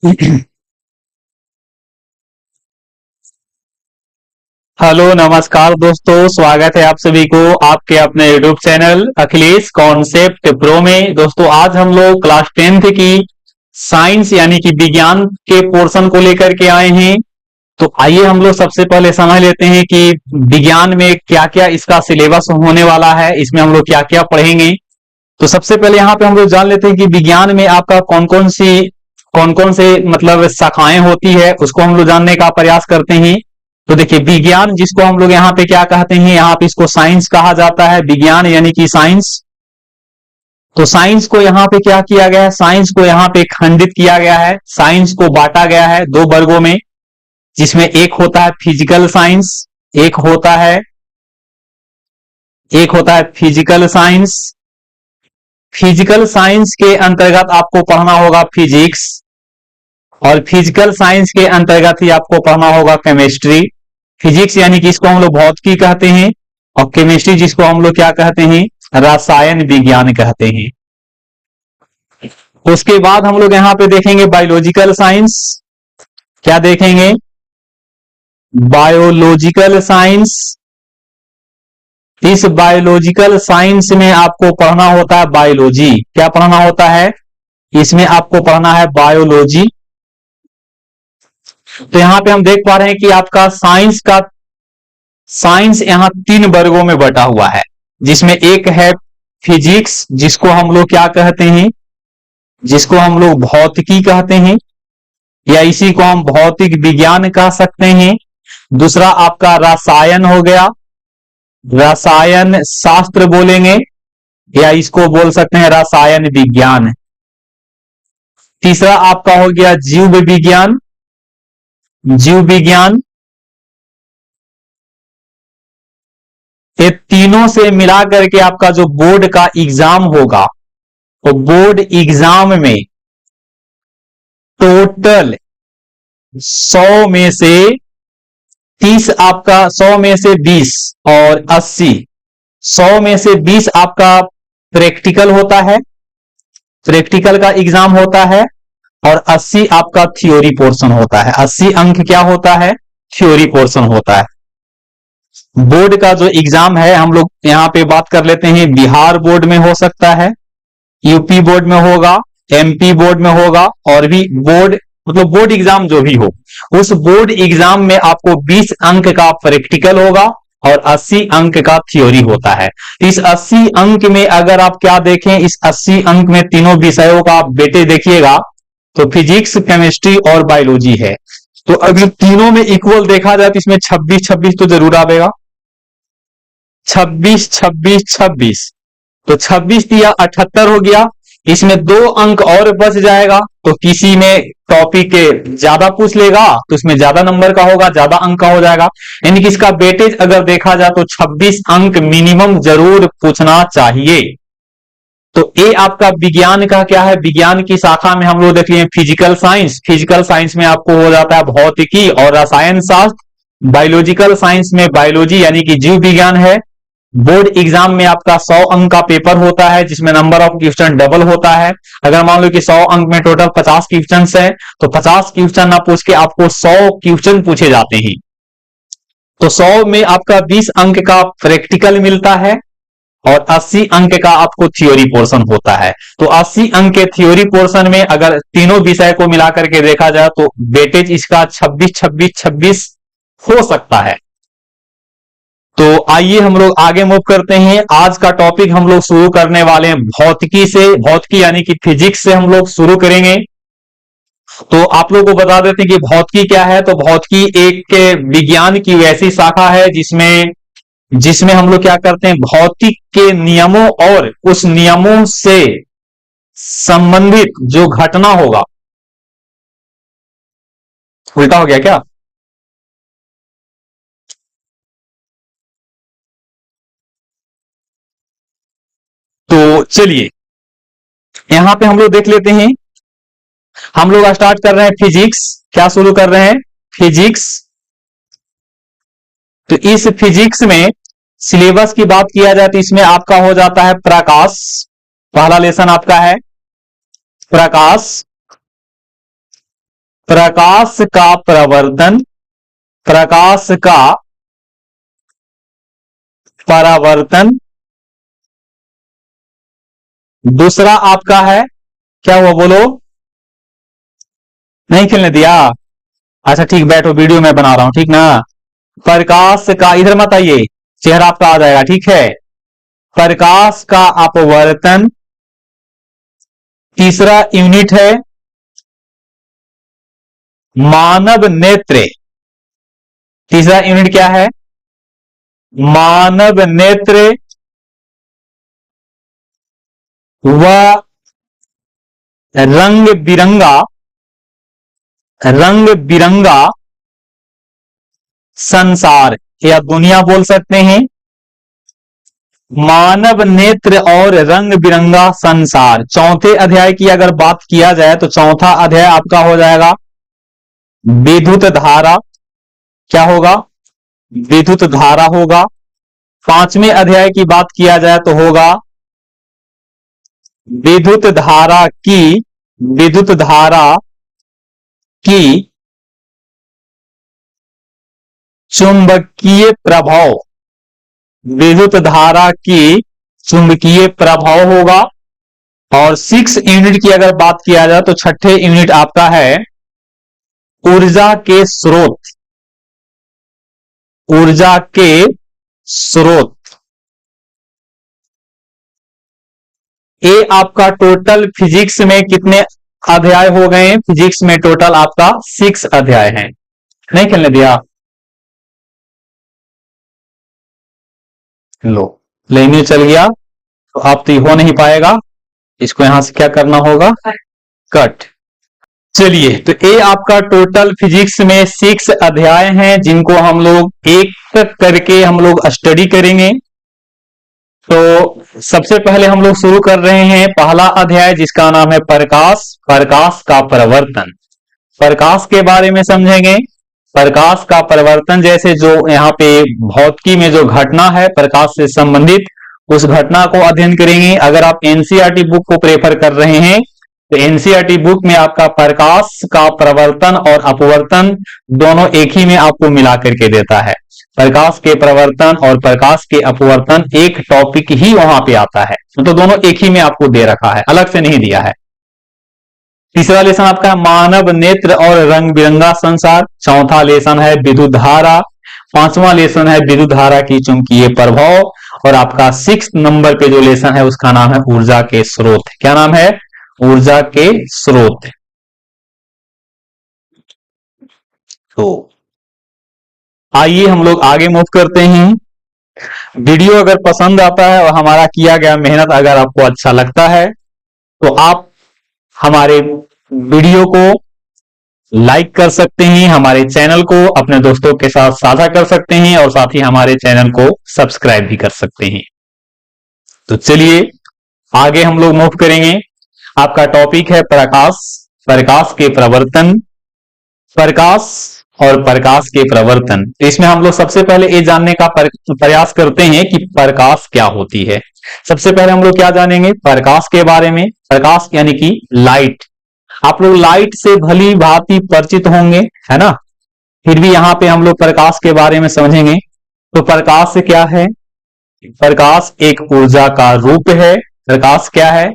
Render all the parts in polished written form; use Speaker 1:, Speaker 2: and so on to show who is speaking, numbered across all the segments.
Speaker 1: Hello नमस्कार दोस्तों, स्वागत है आप सभी को आपके अपने YouTube channel Akhilesh concept pro में। दोस्तों आज हम लोग क्लास 10th की साइंस यानी कि विज्ञान के पोर्शन को लेकर के आए हैं। तो आइए हम लोग सबसे पहले समझ लेते हैं कि विज्ञान में क्या क्या इसका सिलेबस होने वाला है, इसमें हम लोग क्या क्या पढ़ेंगे। तो सबसे पहले यहाँ पे हम लोग जान लेते हैं कि विज्ञान में आपका कौन कौन से मतलब शाखाएं होती है, उसको हम लोग जानने का प्रयास करते हैं। तो देखिए, विज्ञान जिसको हम लोग यहाँ पे क्या कहते हैं, यहाँ पे इसको साइंस कहा जाता है, विज्ञान यानी कि साइंस। तो साइंस को यहाँ पे क्या किया गया है, साइंस को यहाँ पे खंडित किया गया है, साइंस को बांटा गया है दो वर्गों में, जिसमें एक होता है फिजिकल साइंस, एक होता है फिजिकल साइंस। फिजिकल साइंस के अंतर्गत आपको पढ़ना होगा फिजिक्स, और फिजिकल साइंस के अंतर्गत ही आपको पढ़ना होगा केमिस्ट्री। फिजिक्स यानी कि इसको हम लोग भौतिकी कहते हैं, और केमिस्ट्री जिसको हम लोग क्या कहते हैं, रसायन विज्ञान कहते हैं। उसके बाद हम लोग यहां पे देखेंगे बायोलॉजिकल साइंस। क्या देखेंगे? Biological science. इस बायोलॉजिकल साइंस में आपको पढ़ना होता है बायोलॉजी। क्या पढ़ना होता है? इसमें आपको पढ़ना है बायोलॉजी। तो यहां पे हम देख पा रहे हैं कि आपका साइंस यहां तीन वर्गों में बटा हुआ है, जिसमें एक है फिजिक्स, जिसको हम लोग क्या कहते हैं, जिसको हम लोग भौतिकी कहते हैं, या इसी को हम भौतिक विज्ञान कह सकते हैं। दूसरा आपका रसायन हो गया, रसायन शास्त्र बोलेंगे, या इसको बोल सकते हैं रसायन विज्ञान। तीसरा आपका हो गया जीव विज्ञान, जीव विज्ञान। ये तीनों से मिला करके आपका जो बोर्ड का एग्जाम होगा, तो बोर्ड एग्जाम में टोटल 100 में से 30 आपका, 100 में से 20 और 80, 100 में से 20 आपका प्रैक्टिकल होता है, प्रैक्टिकल का एग्जाम होता है, और 80 आपका थ्योरी पोर्शन होता है। 80 अंक क्या होता है? थ्योरी पोर्शन होता है। बोर्ड का जो एग्जाम है, हम लोग यहां पे बात कर लेते हैं, बिहार बोर्ड में हो सकता है, यूपी बोर्ड में होगा, एमपी बोर्ड में होगा, और भी बोर्ड मतलब बोर्ड एग्जाम जो भी हो, उस बोर्ड एग्जाम में आपको 20 अंक का प्रैक्टिकल होगा और 80 अंक का थ्योरी होता है। इस 80 अंक में अगर आप क्या देखें, इस 80 अंक में तीनों विषयों का आप बेटे देखिएगा, तो फिजिक्स, केमिस्ट्री और बायोलॉजी है। तो अगर तीनों में इक्वल देखा जाए तो इसमें 26-26 तो जरूर आएगा। 26-26-26, तो 26 दिया 78 हो गया। इसमें 2 अंक और बच जाएगा, तो किसी में टॉपिक ज्यादा पूछ लेगा तो इसमें ज्यादा नंबर का होगा, ज्यादा अंक का हो जाएगा। यानी कि इसका वेटेज अगर देखा जाए तो 26 अंक मिनिमम जरूर पूछना चाहिए। तो ये आपका विज्ञान का क्या है, विज्ञान की शाखा में हम लोग देख लिए फिजिकल साइंस। फिजिकल साइंस में आपको हो जाता है भौतिकी और रसायन शास्त्र। बायोलॉजिकल साइंस में बायोलॉजी यानी कि जीव विज्ञान है। बोर्ड एग्जाम में आपका 100 अंक का पेपर होता है, जिसमें नंबर ऑफ क्वेश्चन डबल होता है। अगर मान लो कि 100 अंक में टोटल 50 क्वेश्चन है, तो 50 क्वेश्चन ना पूछ के आपको 100 क्वेश्चन पूछे जाते हैं। तो 100 में आपका 20 अंक का प्रैक्टिकल मिलता है, और 80 अंक का आपको थ्योरी पोर्शन होता है। तो 80 अंक के थ्योरी पोर्शन में अगर तीनों विषय को मिलाकर के देखा जाए तो वेटेज इसका 26-26-26 हो सकता है। तो आइए हम लोग आगे मूव करते हैं। आज का टॉपिक हम लोग शुरू करने वाले हैं भौतिकी से, भौतिकी यानी कि फिजिक्स से हम लोग शुरू करेंगे। तो आप लोगों को बता देते हैं कि भौतिकी क्या है। तो भौतिकी एक विज्ञान की वैसी शाखा है जिसमें जिसमें हम लोग क्या करते हैं, भौतिक के नियमों और उस नियमों से संबंधित जो घटना होगा, उल्टा हो गया क्या? तो चलिए यहां पे हम लोग देख लेते हैं। हम लोग स्टार्ट कर रहे हैं फिजिक्स। क्या शुरू कर रहे हैं? फिजिक्स। तो इस फिजिक्स में सिलेबस की बात किया जाए तो इसमें आपका हो जाता है प्रकाश। पहला लेसन आपका है प्रकाश। प्रकाश का प्रवर्तन, प्रकाश का परावर्तन। दूसरा आपका है, क्या हुआ बोलो? नहीं खेलने दिया? अच्छा ठीक, बैठो, वीडियो मैं बना रहा हूं, ठीक ना। प्रकाश का, इधर मत आइए, चेहरा आपका आ जाएगा, ठीक है। प्रकाश का अपवर्तन। तीसरा यूनिट है मानव नेत्र। तीसरा यूनिट क्या है? मानव नेत्र व रंग बिरंगा, रंग बिरंगा संसार या दुनिया बोल सकते हैं। मानव नेत्र और रंग बिरंगा संसार। चौथे अध्याय की अगर बात किया जाए तो चौथा अध्याय आपका हो जाएगा विद्युत धारा। क्या होगा? विद्युत धारा होगा। पांचवें अध्याय की बात किया जाए तो होगा विद्युत धारा की, विद्युत धारा की चुंबकीय प्रभाव, विद्युत धारा की चुंबकीय प्रभाव होगा। और 6 यूनिट की अगर बात किया जाए तो छठे यूनिट आपका है ऊर्जा के स्रोत, ऊर्जा के स्रोत। ये आपका टोटल फिजिक्स में कितने अध्याय हो गए हैं? फिजिक्स में टोटल आपका 6 अध्याय हैं। नहीं खेलने दिया? लो, लेने चल गया तो आप तो हो नहीं पाएगा। इसको यहां से क्या करना होगा? कट। चलिए, तो ये आपका टोटल फिजिक्स में 6 अध्याय हैं जिनको हम लोग एक एक करके हम लोग स्टडी करेंगे। तो सबसे पहले हम लोग शुरू कर रहे हैं पहला अध्याय जिसका नाम है प्रकाश, प्रकाश का परिवर्तन। प्रकाश के बारे में समझेंगे। प्रकाश का परिवर्तन जैसे जो यहाँ पे भौतिकी में जो घटना है प्रकाश से संबंधित, उस घटना को अध्ययन करेंगे। अगर आप एनसीईआरटी बुक को प्रेफर कर रहे हैं तो एनसीईआरटी बुक में आपका प्रकाश का परिवर्तन और अपवर्तन दोनों एक ही में आपको मिला करके देता है। प्रकाश के परिवर्तन और प्रकाश के अपवर्तन एक टॉपिक ही वहां पे आता है, तो दोनों एक ही में आपको दे रखा है, अलग से नहीं दिया है। तीसरा लेसन आपका है मानव नेत्र और रंग बिरंगा संसार। चौथा लेसन है विद्युत धारा। पांचवा लेसन है विद्युत धारा की चुंबकीय प्रभाव। और आपका 6 नंबर पे जो लेसन है उसका नाम है ऊर्जा के स्रोत। क्या नाम है? ऊर्जा के स्रोत। तो आइए हम लोग आगे मूव करते हैं। वीडियो अगर पसंद आता है और हमारा किया गया मेहनत अगर आपको अच्छा लगता है तो आप हमारे वीडियो को लाइक कर सकते हैं, हमारे चैनल को अपने दोस्तों के साथ साझा कर सकते हैं और साथ ही हमारे चैनल को सब्सक्राइब भी कर सकते हैं। तो चलिए आगे हम लोग मूव करेंगे। आपका टॉपिक है प्रकाश, प्रकाश के प्रवर्तन, प्रकाश और प्रकाश के प्रवर्तन। तो इसमें हम लोग सबसे पहले ये जानने का प्रयास करते हैं कि प्रकाश क्या होती है। सबसे पहले हम लोग क्या जानेंगे? प्रकाश के बारे में। प्रकाश यानी कि लाइट। आप लोग लाइट से भली भांति परिचित होंगे, है ना। फिर भी यहां पे हम लोग प्रकाश के बारे में समझेंगे। तो प्रकाश क्या है? प्रकाश एक ऊर्जा का रूप है। प्रकाश क्या है?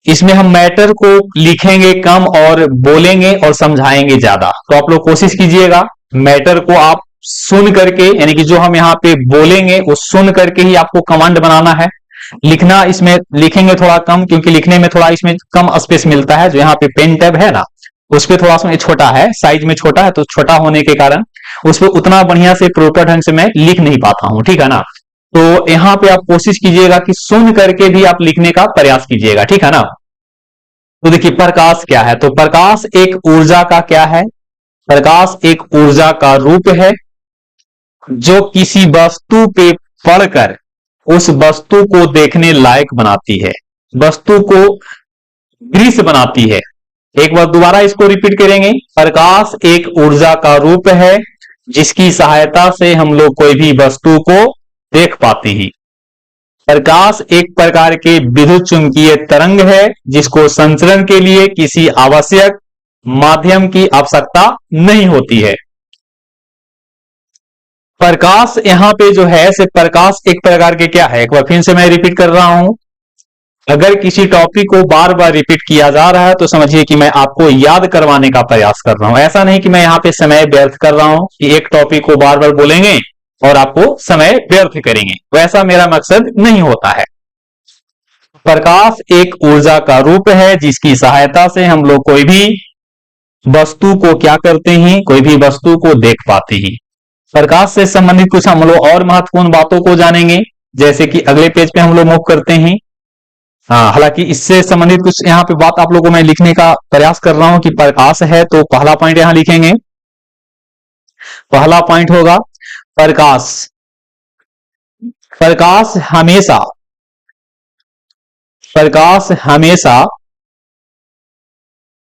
Speaker 1: इसमें हम मैटर को लिखेंगे कम और बोलेंगे और समझाएंगे ज्यादा। तो आप लोग कोशिश कीजिएगा मैटर को आप सुन करके, यानी कि जो हम यहाँ पे बोलेंगे वो सुन करके ही आपको कमांड बनाना है। लिखना इसमें लिखेंगे थोड़ा कम, क्योंकि लिखने में थोड़ा इसमें कम स्पेस मिलता है। जो यहाँ पे पेन टैब है ना, उस पर थोड़ा सा छोटा है, साइज में छोटा है, तो छोटा होने के कारण उस पर उतना बढ़िया से प्रॉपर ढंग से मैं लिख नहीं पाता हूं, ठीक है ना। तो यहाँ पे आप कोशिश कीजिएगा कि सुन करके भी आप लिखने का प्रयास कीजिएगा, ठीक है ना। तो देखिए प्रकाश क्या है? तो प्रकाश एक ऊर्जा का क्या है? प्रकाश एक ऊर्जा का रूप है जो किसी वस्तु पे पड़कर उस वस्तु को देखने लायक बनाती है, वस्तु को दृश्य बनाती है। एक बार दोबारा इसको रिपीट करेंगे। प्रकाश एक ऊर्जा का रूप है जिसकी सहायता से हम लोग कोई भी वस्तु को देख पाते हैं। प्रकाश एक प्रकार के विद्युत चुंबकीय तरंग है जिसको संचरण के लिए किसी आवश्यक माध्यम की आवश्यकता नहीं होती है। प्रकाश यहां पे जो है से प्रकाश एक प्रकार के क्या है, एक बार फिर से मैं रिपीट कर रहा हूं। अगर किसी टॉपिक को बार बार रिपीट किया जा रहा है तो समझिए कि मैं आपको याद करवाने का प्रयास कर रहा हूं। ऐसा नहीं कि मैं यहां पे समय व्यर्थ कर रहा हूं कि एक टॉपिक को बार बार बोलेंगे और आपको समय व्यर्थ करेंगे, वैसा मेरा मकसद नहीं होता है। प्रकाश एक ऊर्जा का रूप है जिसकी सहायता से हम लोग कोई भी वस्तु को क्या करते हैं, कोई भी वस्तु को देख पाते हैं। प्रकाश से संबंधित कुछ हम लोग और महत्वपूर्ण बातों को जानेंगे, जैसे कि अगले पेज पे हम लोग मूव करते हैं। हाँ, हालांकि इससे संबंधित कुछ यहाँ पे बात आप लोगों को मैं लिखने का प्रयास कर रहा हूं कि प्रकाश है तो पहला पॉइंट यहां लिखेंगे। पहला पॉइंट होगा प्रकाश। प्रकाश हमेशा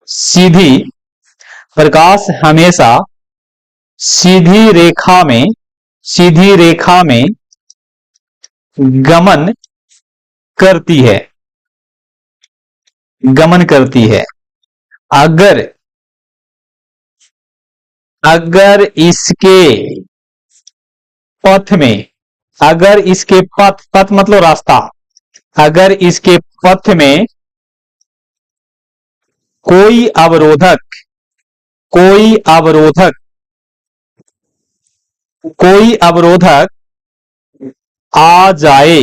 Speaker 1: सीधी प्रकाश हमेशा सीधी रेखा में गमन करती है। अगर इसके पथ मतलब रास्ता, अगर इसके पथ में कोई अवरोधक आ जाए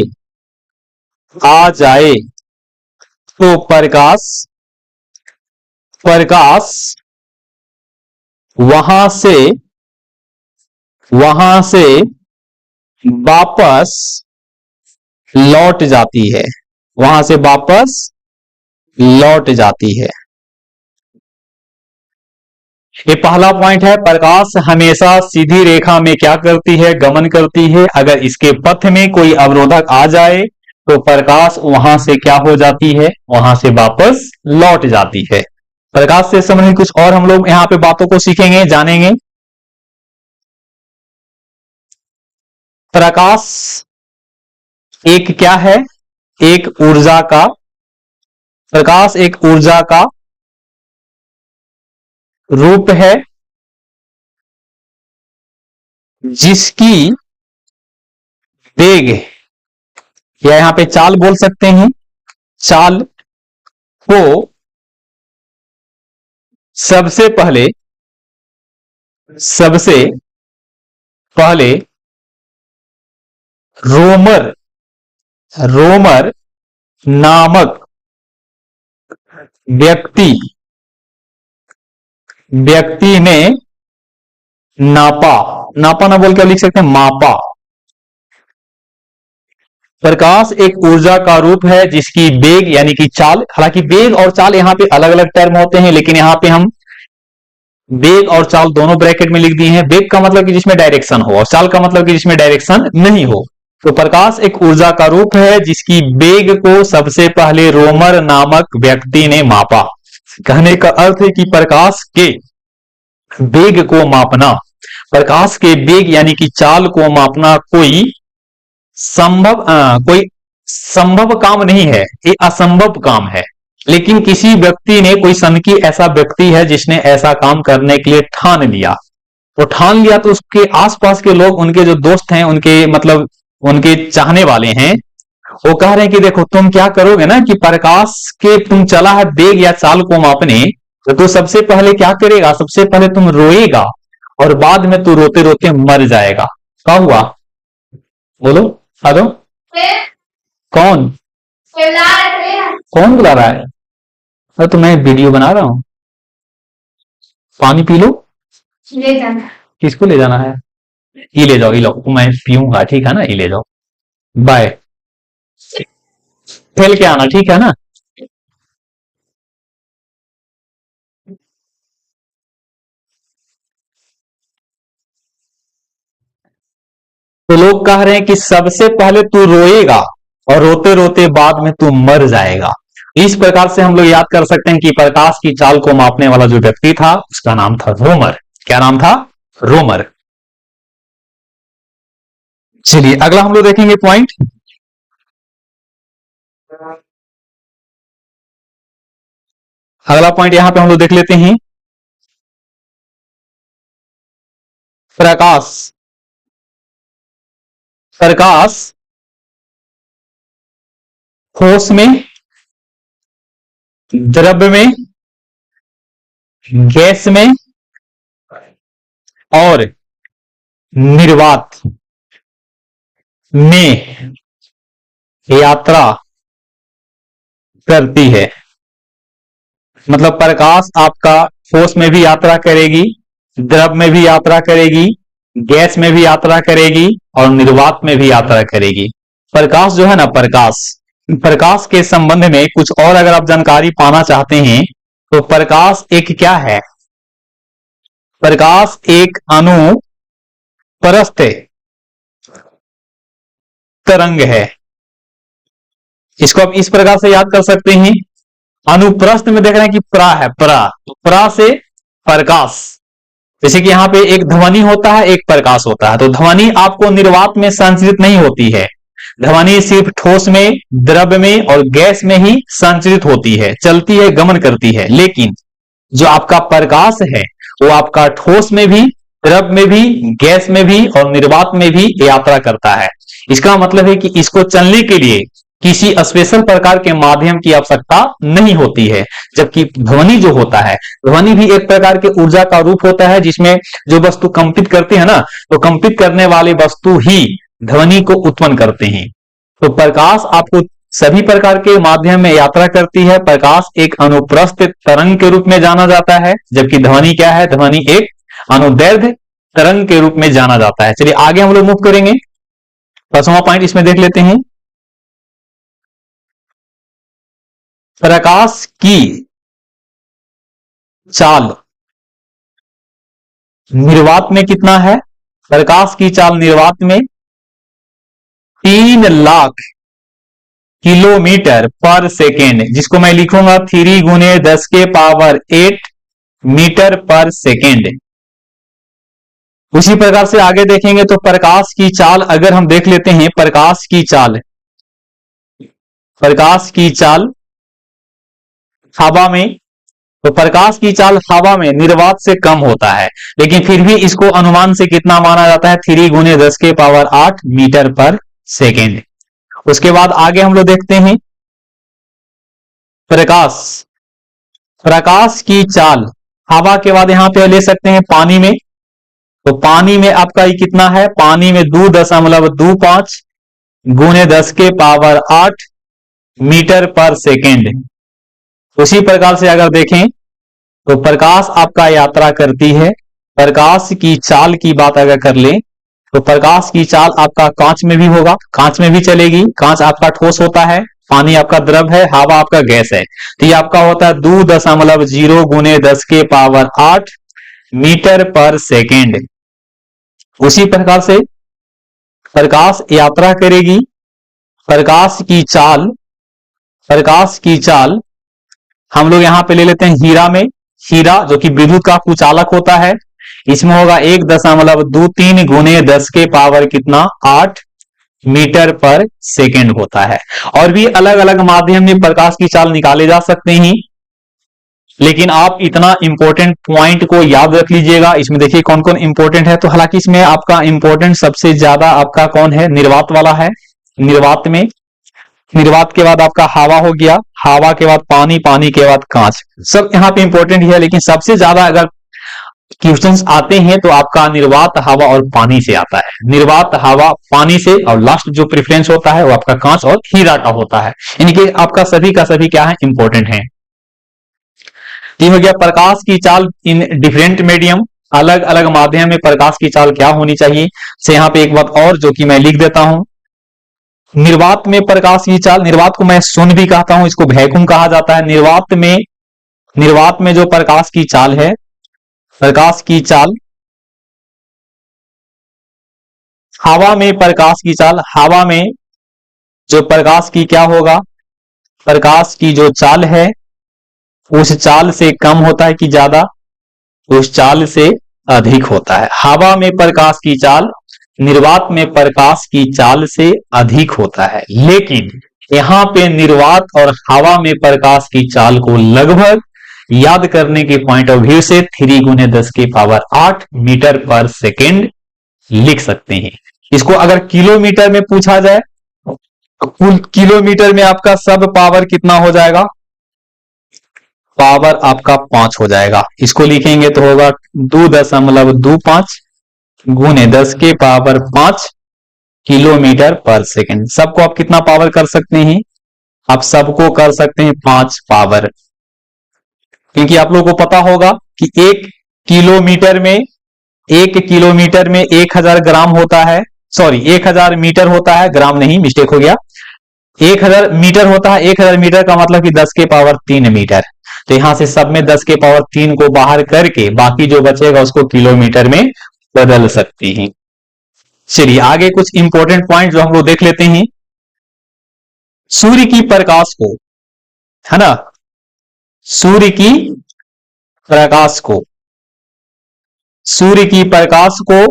Speaker 1: तो प्रकाश वहां से वापस लौट जाती है। ये पहला पॉइंट है। प्रकाश हमेशा सीधी रेखा में क्या करती है, गमन करती है। अगर इसके पथ में कोई अवरोधक आ जाए तो प्रकाश वहां से क्या हो जाती है, वहां से वापस लौट जाती है। प्रकाश से संबंधित कुछ और हम लोग यहां पे बातों को सीखेंगे, जानेंगे। प्रकाश एक क्या है, प्रकाश एक ऊर्जा का रूप है जिसकी वेग या यहां पे चाल बोल सकते हैं, चाल को सबसे पहले रोमर नामक व्यक्ति ने नापा ना बोल के लिख सकते हैं मापा। प्रकाश एक ऊर्जा का रूप है जिसकी वेग यानी कि चाल, हालांकि वेग और चाल यहां पे अलग अलग टर्म होते हैं, लेकिन यहां पे हम वेग और चाल दोनों ब्रैकेट में लिख दिए हैं। वेग का मतलब कि जिसमें डायरेक्शन हो और चाल का मतलब कि जिसमें डायरेक्शन नहीं हो। तो प्रकाश एक ऊर्जा का रूप है जिसकी वेग को सबसे पहले रोमर नामक व्यक्ति ने मापा। कहने का अर्थ है कि प्रकाश के वेग को मापना, प्रकाश के वेग यानी कि चाल को मापना कोई संभव काम नहीं है, ये असंभव काम है। लेकिन किसी व्यक्ति ने, कोई सन की ऐसा व्यक्ति है जिसने ऐसा काम करने के लिए ठान लिया तो उसके आसपास के लोग, उनके जो दोस्त हैं, उनके चाहने वाले हैं, वो कह रहे हैं कि देखो तुम क्या करोगे ना कि प्रकाश के तुम चला है वेग या चाल को मापने, तो सबसे पहले क्या करेगा, सबसे पहले तुम रोएगा और बाद में तू रोते रोते मर जाएगा। क्या हुआ बोलो, हेलो कौन बुला रहा है? अरे तो मैं वीडियो बना रहा हूं। पानी पी लो। ले जाना किसको ले जाना है? ये ले जाओ, ये लो, मैं पीऊंगा, ठीक है ना, ये ले जाओ, बाय। खेल के आना, ठीक है ना। तो लोग कह रहे हैं कि सबसे पहले तू रोएगा और रोते रोते बाद में तू मर जाएगा। इस प्रकार से हम लोग याद कर सकते हैं कि प्रकाश की चाल को मापने वाला जो व्यक्ति था उसका नाम था रोमर। क्या नाम था? रोमर। चलिए अगला हम लोग देखेंगे पॉइंट। अगला पॉइंट यहां पे हम लोग देख लेते हैं, प्रकाश। प्रकाश ठोस में, द्रव्य में, गैस में और निर्वात में यात्रा करती है। मतलब प्रकाश आपका ठोस में भी यात्रा करेगी, द्रव में भी यात्रा करेगी, गैस में भी यात्रा करेगी और निर्वात में भी यात्रा करेगी। प्रकाश जो है ना, प्रकाश के संबंध में कुछ और अगर आप जानकारी पाना चाहते हैं तो प्रकाश एक क्या है? प्रकाश एक अनुप्रस्थ तरंग है। इसको आप इस प्रकार से याद कर सकते हैं, अनुप्रस्थ में देख रहे हैं कि प्रा है, तो प्रा से प्रकाश। जैसे कि यहां पे एक ध्वनि होता है, एक प्रकाश होता है, तो ध्वनि आपको निर्वात में संचरित नहीं होती है। ध्वनि सिर्फ ठोस में, द्रव्य में और गैस में ही संचरित होती है, चलती है, गमन करती है। लेकिन जो आपका प्रकाश है वो आपका ठोस में भी, द्रव में भी, गैस में भी और निर्वात में भी यात्रा करता है। इसका मतलब है कि इसको चलने के लिए किसी स्पेशल प्रकार के माध्यम की आवश्यकता नहीं होती है। जबकि ध्वनि जो होता है, ध्वनि भी एक प्रकार के ऊर्जा का रूप होता है, जिसमें जो वस्तु कंपित करते हैं ना, तो कंपित करने वाले वस्तु ही ध्वनि को उत्पन्न करते हैं। तो प्रकाश आपको सभी प्रकार के माध्यम में यात्रा करती है। प्रकाश एक अनुप्रस्थ तरंग के रूप में जाना जाता है, जबकि ध्वनि क्या है? ध्वनि एक अनुदैर्ध्य तरंग के रूप में जाना जाता है। चलिए आगे हम लोग मूव करेंगे। 5वां पॉइंट इसमें देख लेते हैं, प्रकाश की चाल निर्वात में कितना है? प्रकाश की चाल निर्वात में 3 लाख किलोमीटर पर सेकेंड, जिसको मैं लिखूंगा 3 गुने 10 के पावर 8 मीटर पर सेकेंड। उसी प्रकार से आगे देखेंगे तो प्रकाश की चाल अगर हम देख लेते हैं, प्रकाश की चाल हवा में, तो प्रकाश की चाल हवा में निर्वात से कम होता है, लेकिन फिर भी इसको अनुमान से कितना माना जाता है? 3 गुने 10 के पावर 8 मीटर पर सेकेंड। उसके बाद आगे हम लोग देखते हैं, प्रकाश की चाल हवा के बाद यहां पे ले सकते हैं पानी में, तो पानी में आपका ये कितना है? पानी में 2.25 गुने 10 के पावर 8 मीटर पर सेकेंड। उसी प्रकार से अगर देखें तो प्रकाश आपका यात्रा करती है। प्रकाश की चाल की बात अगर कर लें तो प्रकाश की चाल आपका कांच में भी होगा, कांच में भी चलेगी। कांच आपका ठोस होता है, पानी आपका द्रव है, हवा आपका गैस है। तो ये आपका होता है 2.0 गुने 10 के पावर 8 मीटर पर सेकेंड। उसी प्रकार से प्रकाश यात्रा करेगी। प्रकाश की चाल हम लोग यहां पे ले लेते हैं हीरा में। हीरा जो कि विद्युत का कुचालक होता है, इसमें होगा 1.23 गुने 10 के पावर कितना? 8 मीटर पर सेकेंड होता है। और भी अलग अलग माध्यम में प्रकाश की चाल निकाले जा सकते हैं, लेकिन आप इतना इंपॉर्टेंट पॉइंट को याद रख लीजिएगा। इसमें देखिए कौन कौन इंपॉर्टेंट है। तो हालांकि इसमें आपका इंपॉर्टेंट सबसे ज्यादा आपका कौन है? निर्वात वाला है। निर्वात के बाद आपका हवा हो गया, हवा के बाद पानी, पानी के बाद कांच। सब यहाँ पे इंपॉर्टेंट है, लेकिन सबसे ज्यादा अगर क्वेश्चंस आते हैं तो आपका निर्वात, हवा और पानी से आता है। निर्वात, हवा, पानी से, और लास्ट जो प्रेफरेंस होता है वो आपका कांच और हीरा का होता है। यानी कि आपका सभी का सभी क्या है? इंपॉर्टेंट है। ये हो गया प्रकाश की चाल इन डिफरेंट मीडियम। अलग अलग माध्यम में प्रकाश की चाल क्या होनी चाहिए। से यहाँ पे एक बात और जो कि मैं लिख देता हूं, निर्वात में प्रकाश की चाल, निर्वात को मैं शून्य भी कहता हूं, इसको वैक्यूम कहा जाता है। निर्वात में जो प्रकाश की चाल है, प्रकाश की चाल हवा में, प्रकाश की चाल हवा में जो प्रकाश की क्या होगा? प्रकाश की जो चाल है उस चाल से कम होता है कि ज्यादा? उस चाल से अधिक होता है। हवा में प्रकाश की चाल निर्वात में प्रकाश की चाल से अधिक होता है, लेकिन यहां पे निर्वात और हवा में प्रकाश की चाल को लगभग याद करने के पॉइंट ऑफ व्यू से 3 गुने 10 की पावर 8 मीटर पर सेकेंड लिख सकते हैं। इसको अगर किलोमीटर में पूछा जाए तो कुल किलोमीटर में आपका सब पावर कितना हो जाएगा, पावर आपका 5 हो जाएगा। इसको लिखेंगे तो होगा 2.25 गुने 10 के पावर 5 किलोमीटर पर सेकेंड। सबको आप कितना पावर कर सकते हैं, आप सबको कर सकते हैं 5 पावर, क्योंकि आप लोगों को पता होगा कि 1000 ग्राम होता है, सॉरी 1000 मीटर होता है, ग्राम नहीं, मिस्टेक हो गया। 1000 मीटर होता है, 1000 मीटर का मतलब कि 10 के पावर 3 मीटर। तो यहां से सब में 10 के पावर 3 को बाहर करके बाकी जो बचेगा उसको किलोमीटर में बदल सकते हैं। चलिए आगे कुछ इंपॉर्टेंट पॉइंट जो हम लोग देख लेते हैं। सूर्य की प्रकाश को, है ना, सूर्य की प्रकाश को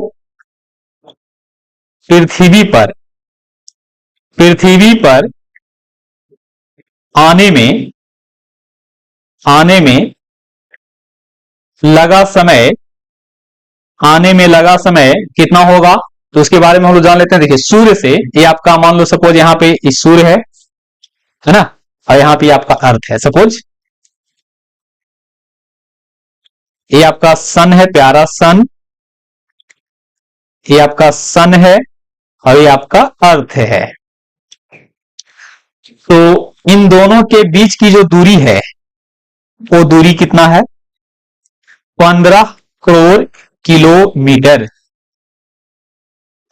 Speaker 1: पृथ्वी पर आने में लगा समय कितना होगा, तो उसके बारे में हम लोग जान लेते हैं। देखिए सूर्य से, ये आपका मान लो सपोज यहां पे इस सूर्य है ना, और यहां पे आपका अर्थ है, सपोज ये आपका सन है, प्यारा सन, ये आपका सन है और ये आपका अर्थ है। तो इन दोनों के बीच की जो दूरी है वो दूरी कितना है, 15 करोड़ किलोमीटर।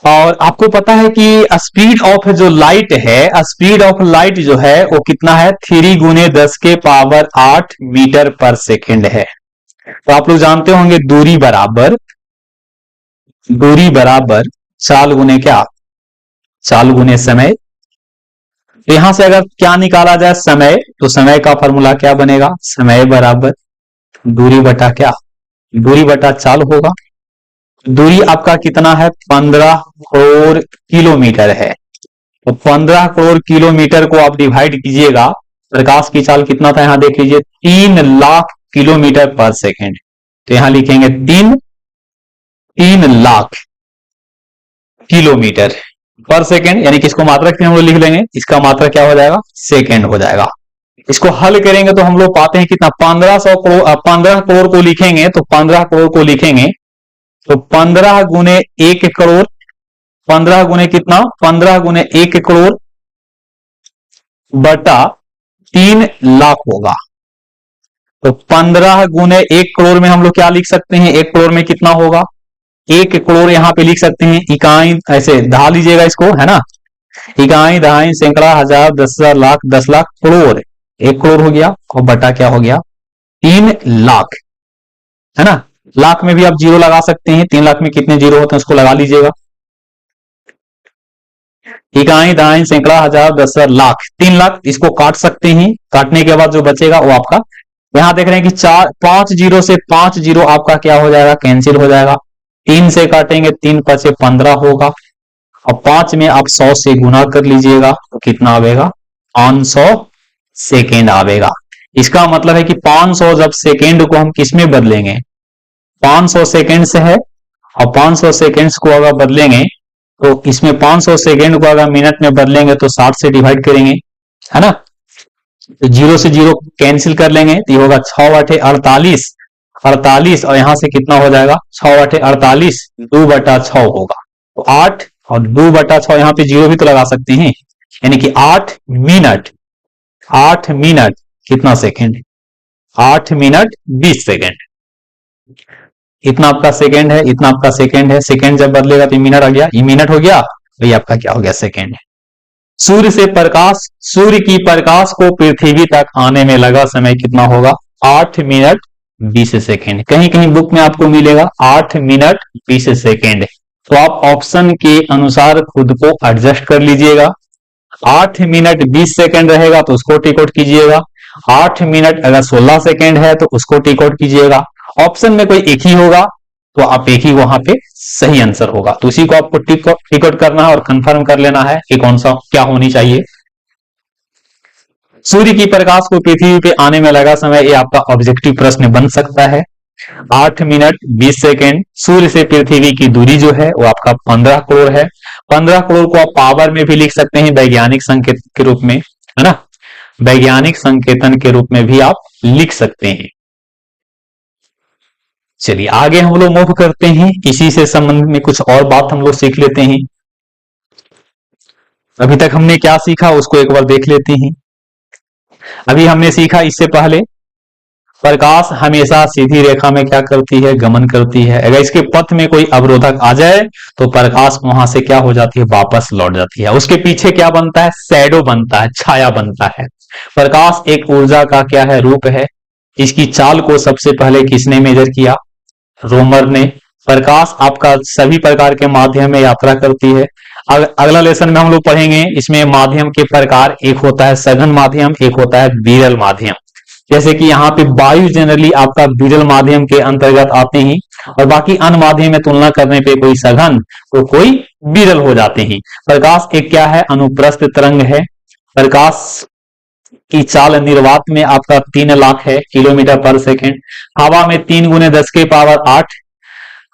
Speaker 1: और आपको पता है कि स्पीड ऑफ जो लाइट है, स्पीड ऑफ लाइट जो है वो कितना है, 3 गुने 10 के पावर 8 मीटर पर सेकेंड है। तो आप लोग जानते होंगे दूरी बराबर चाल गुने क्या, चाल गुने समय। तो यहां से अगर क्या निकाला जाए समय, तो समय का फॉर्मूला क्या बनेगा, समय बराबर दूरी बटा क्या, दूरी बटा चाल होगा। दूरी आपका कितना है, 15 करोड़ किलोमीटर है। तो 15 करोड़ किलोमीटर को आप डिवाइड कीजिएगा, प्रकाश की चाल कितना था, यहां देख लीजिए 3 लाख किलोमीटर पर सेकेंड। तो यहां लिखेंगे 3 लाख किलोमीटर पर सेकेंड, यानी कि इसको मात्रक में हम लोग लिख लेंगे, इसका मात्रक क्या हो जाएगा, सेकेंड हो जाएगा। इसको हल करेंगे तो हम लोग पाते हैं कितना, 15 करोड़ को लिखेंगे तो 15 करोड़ को लिखेंगे तो 15 गुने 1 करोड़, 15 गुने कितना, 15 गुने 1 करोड़ बटा 3 लाख होगा। तो 15 गुने 1 करोड़ में हम लोग क्या लिख सकते हैं, 1 करोड़ में कितना होगा, 1 करोड़ यहां पे लिख सकते हैं इकाई, ऐसे धा लीजिएगा इसको, है ना, इकाई, दहाई, सैकड़ा, हजार, 10,000, लाख, 10 लाख, करोड़, 1 करोड़ हो गया और बटा क्या हो गया, 3 लाख, है ना। लाख में भी आप जीरो लगा सकते हैं, 3 लाख में कितने जीरो होते हैं उसको लगा लीजिएगा। इकाई, दहाई, सैकड़ा, हजार, 10,000, लाख, 3 लाख, इसको काट सकते हैं, काटने के बाद जो बचेगा वो आपका, यहां देख रहे हैं कि 5 जीरो से 5 जीरो आपका क्या हो जाएगा, कैंसिल हो जाएगा। 3 से काटेंगे, 3 5 15 होगा, और 5 में आप 100 से गुना कर लीजिएगा तो कितना आवेगा, 500 सेकेंड आवेगा। इसका मतलब है कि 500 जब सेकेंड को हम किस में बदलेंगे, 500 सेकेंड से है, और 500 सेकेंड्स को अगर बदलेंगे तो इसमें 500 सेकेंड को अगर मिनट में बदलेंगे तो 60 से डिवाइड करेंगे, है ना, तो जीरो से जीरो कैंसिल कर लेंगे तो ये होगा 6 8 48, 48 और यहां से कितना हो जाएगा, 6 8 48, 2 बटा 6 होगा। तो 8 और 2 बटा 6, यहां पे जीरो भी तो लगा सकते हैं, यानी कि 8 मिनट कितना सेकेंड, 8 मिनट 20 सेकेंड, इतना आपका सेकेंड है, इतना आपका सेकेंड है। सेकेंड जब बदलेगा तो मिनट आ गया, ये मिनट हो गया, तो ये आपका क्या हो गया, सेकेंड है। सूर्य की प्रकाश को पृथ्वी तक आने में लगा समय कितना होगा, 8 मिनट 20 सेकेंड। कहीं कहीं बुक में आपको मिलेगा 8 मिनट 20 सेकेंड, तो आप ऑप्शन के अनुसार खुद को एडजस्ट कर लीजिएगा। 8 मिनट 20 सेकेंड रहेगा तो उसको टिक आउट कीजिएगा, 8 मिनट अगर 16 सेकेंड है तो उसको टिक आउट कीजिएगा। ऑप्शन में कोई एक ही होगा तो आप एक ही वहां पे सही आंसर होगा, तो उसी को आपको टिक आउट करना है और कंफर्म कर लेना है कि कौन सा क्या होनी चाहिए। सूर्य की प्रकाश को पृथ्वी पे आने में लगा समय, ये आपका ऑब्जेक्टिव प्रश्न बन सकता है। 8 मिनट 20 सेकेंड। सूर्य से पृथ्वी की दूरी जो है वो आपका 15 करोड़ है। 15 करोड़ को आप पावर में भी लिख सकते हैं, वैज्ञानिक संकेत के रूप में, है ना, वैज्ञानिक संकेतन के रूप में भी आप लिख सकते हैं। चलिए आगे हम लोग मूव करते हैं, इसी से संबंध में कुछ और बात हम लोग सीख लेते हैं। अभी तक हमने क्या सीखा उसको एक बार देख लेते हैं। अभी हमने सीखा इससे पहले प्रकाश हमेशा सीधी रेखा में क्या करती है, गमन करती है। अगर इसके पथ में कोई अवरोधक आ जाए तो प्रकाश वहां से क्या हो जाती है, वापस लौट जाती है। उसके पीछे क्या बनता है, शैडो बनता है, छाया बनता है। प्रकाश एक ऊर्जा का क्या है, रूप है। इसकी चाल को सबसे पहले किसने मेजर किया, रोमर ने। प्रकाश आपका सभी प्रकार के माध्यम में यात्रा करती है। अगला लेसन में हम लोग पढ़ेंगे, इसमें माध्यम के प्रकार, एक होता है सघन माध्यम, एक होता है विरल माध्यम। जैसे कि यहाँ पे वायु जनरली आपका विरल माध्यम के अंतर्गत आते हैं, और बाकी अन्य माध्यम में तुलना करने पे कोई सघन तो कोई विरल हो जाते हैं। प्रकाश एक क्या है, अनुप्रस्थ तरंग है। प्रकाश की चाल निर्वात में आपका 3 लाख है किलोमीटर पर सेकेंड। हवा में 3 गुने 10 के पावर 8,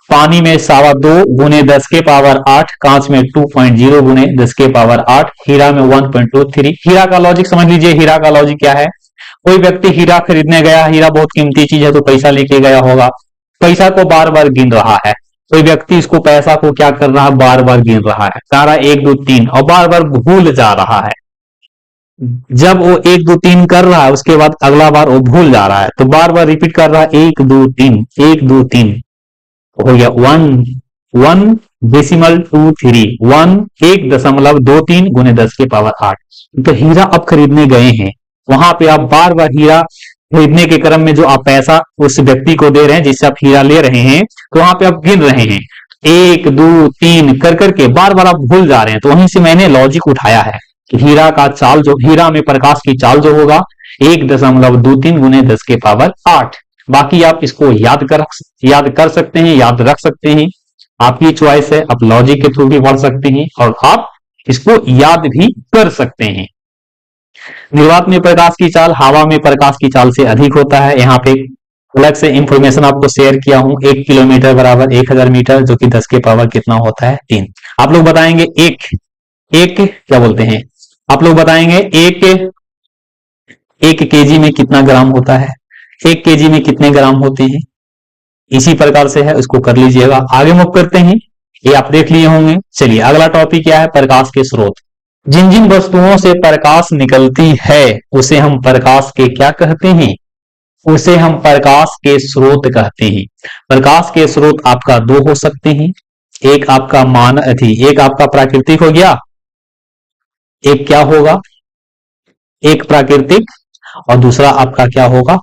Speaker 1: पानी में 2.25 गुने 10 के पावर 8, कांच में 2.0 गुने 10 के पावर 8, हीरा में 1.23। हीरा का लॉजिक समझ लीजिए। हीरा का लॉजिक क्या है, कोई व्यक्ति हीरा खरीदने गया, हीरा बहुत कीमती चीज है तो पैसा लेके गया होगा, पैसा को बार बार गिन रहा है। कोई व्यक्ति इसको पैसा को क्या कर रहा है, बार बार गिन रहा है, सारा 1 2 3, और बार बार भूल जा रहा है। जब वो 1 2 3 कर रहा है उसके बाद अगला बार वो भूल जा रहा है, तो बार बार रिपीट कर रहा है 1 2 3 1 2 3, हो गया 1 डेसिमल 2 3 1 1.23 गुने 10 के पावर 8। तो हीरा आप खरीदने गए हैं, वहां पे आप बार बार हीरा खरीदने के क्रम में जो आप पैसा उस व्यक्ति को दे रहे हैं जिससे आप हीरा ले रहे हैं, तो वहां पे आप गिन रहे हैं 1 2 3 कर करके, बार बार आप भूल जा रहे हैं। तो वहीं से मैंने लॉजिक उठाया है कि हीरा का चाल जो, हीरा में प्रकाश की चाल जो होगा 1.23 गुने 10 के पावर 8। बाकी आप इसको याद कर सकते हैं, याद रख सकते हैं, आपकी चॉइस है। आप लॉजिक के थ्रू भी बढ़ सकते हैं और आप इसको याद भी कर सकते हैं। निर्वात में प्रकाश की चाल हवा में प्रकाश की चाल से अधिक होता है। यहाँ पे अलग से इंफॉर्मेशन आपको शेयर किया हूं, 1 किलोमीटर बराबर 1000 मीटर, जो कि 10 के पावर कितना होता है, 3। आप लोग बताएंगे एक क्या बोलते हैं, आप लोग बताएंगे एक केजी में कितना ग्राम होता है, 1 केजी में कितने ग्राम होते हैं। इसी प्रकार से है, उसको कर लीजिएगा। आगे मूव करते हैं, ये आप देख लिए होंगे। चलिए अगला टॉपिक क्या है, प्रकाश के स्रोत। जिन जिन वस्तुओं से प्रकाश निकलती है उसे हम प्रकाश के क्या कहते हैं, उसे हम प्रकाश के स्रोत कहते हैं। प्रकाश के स्रोत आपका 2 हो सकते हैं, एक आपका एक आपका प्राकृतिक हो गया, एक क्या होगा, एक प्राकृतिक, और दूसरा आपका क्या होगा,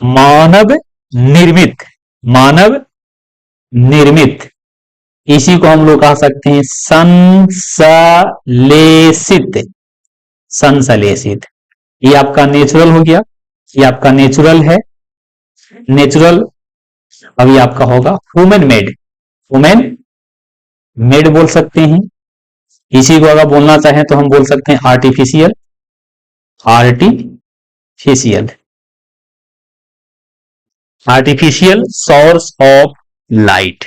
Speaker 1: मानव निर्मित। मानव निर्मित, इसी को हम लोग कह सकते हैं संश्लेषित। संश्लेषित, ये आपका नेचुरल हो गया, ये आपका नेचुरल है, नेचुरल। अभी आपका होगा ह्यूमन मेड, ह्यूमन मेड बोल सकते हैं। इसी को अगर बोलना चाहें तो हम बोल सकते हैं artificial, artificial, artificial source of light.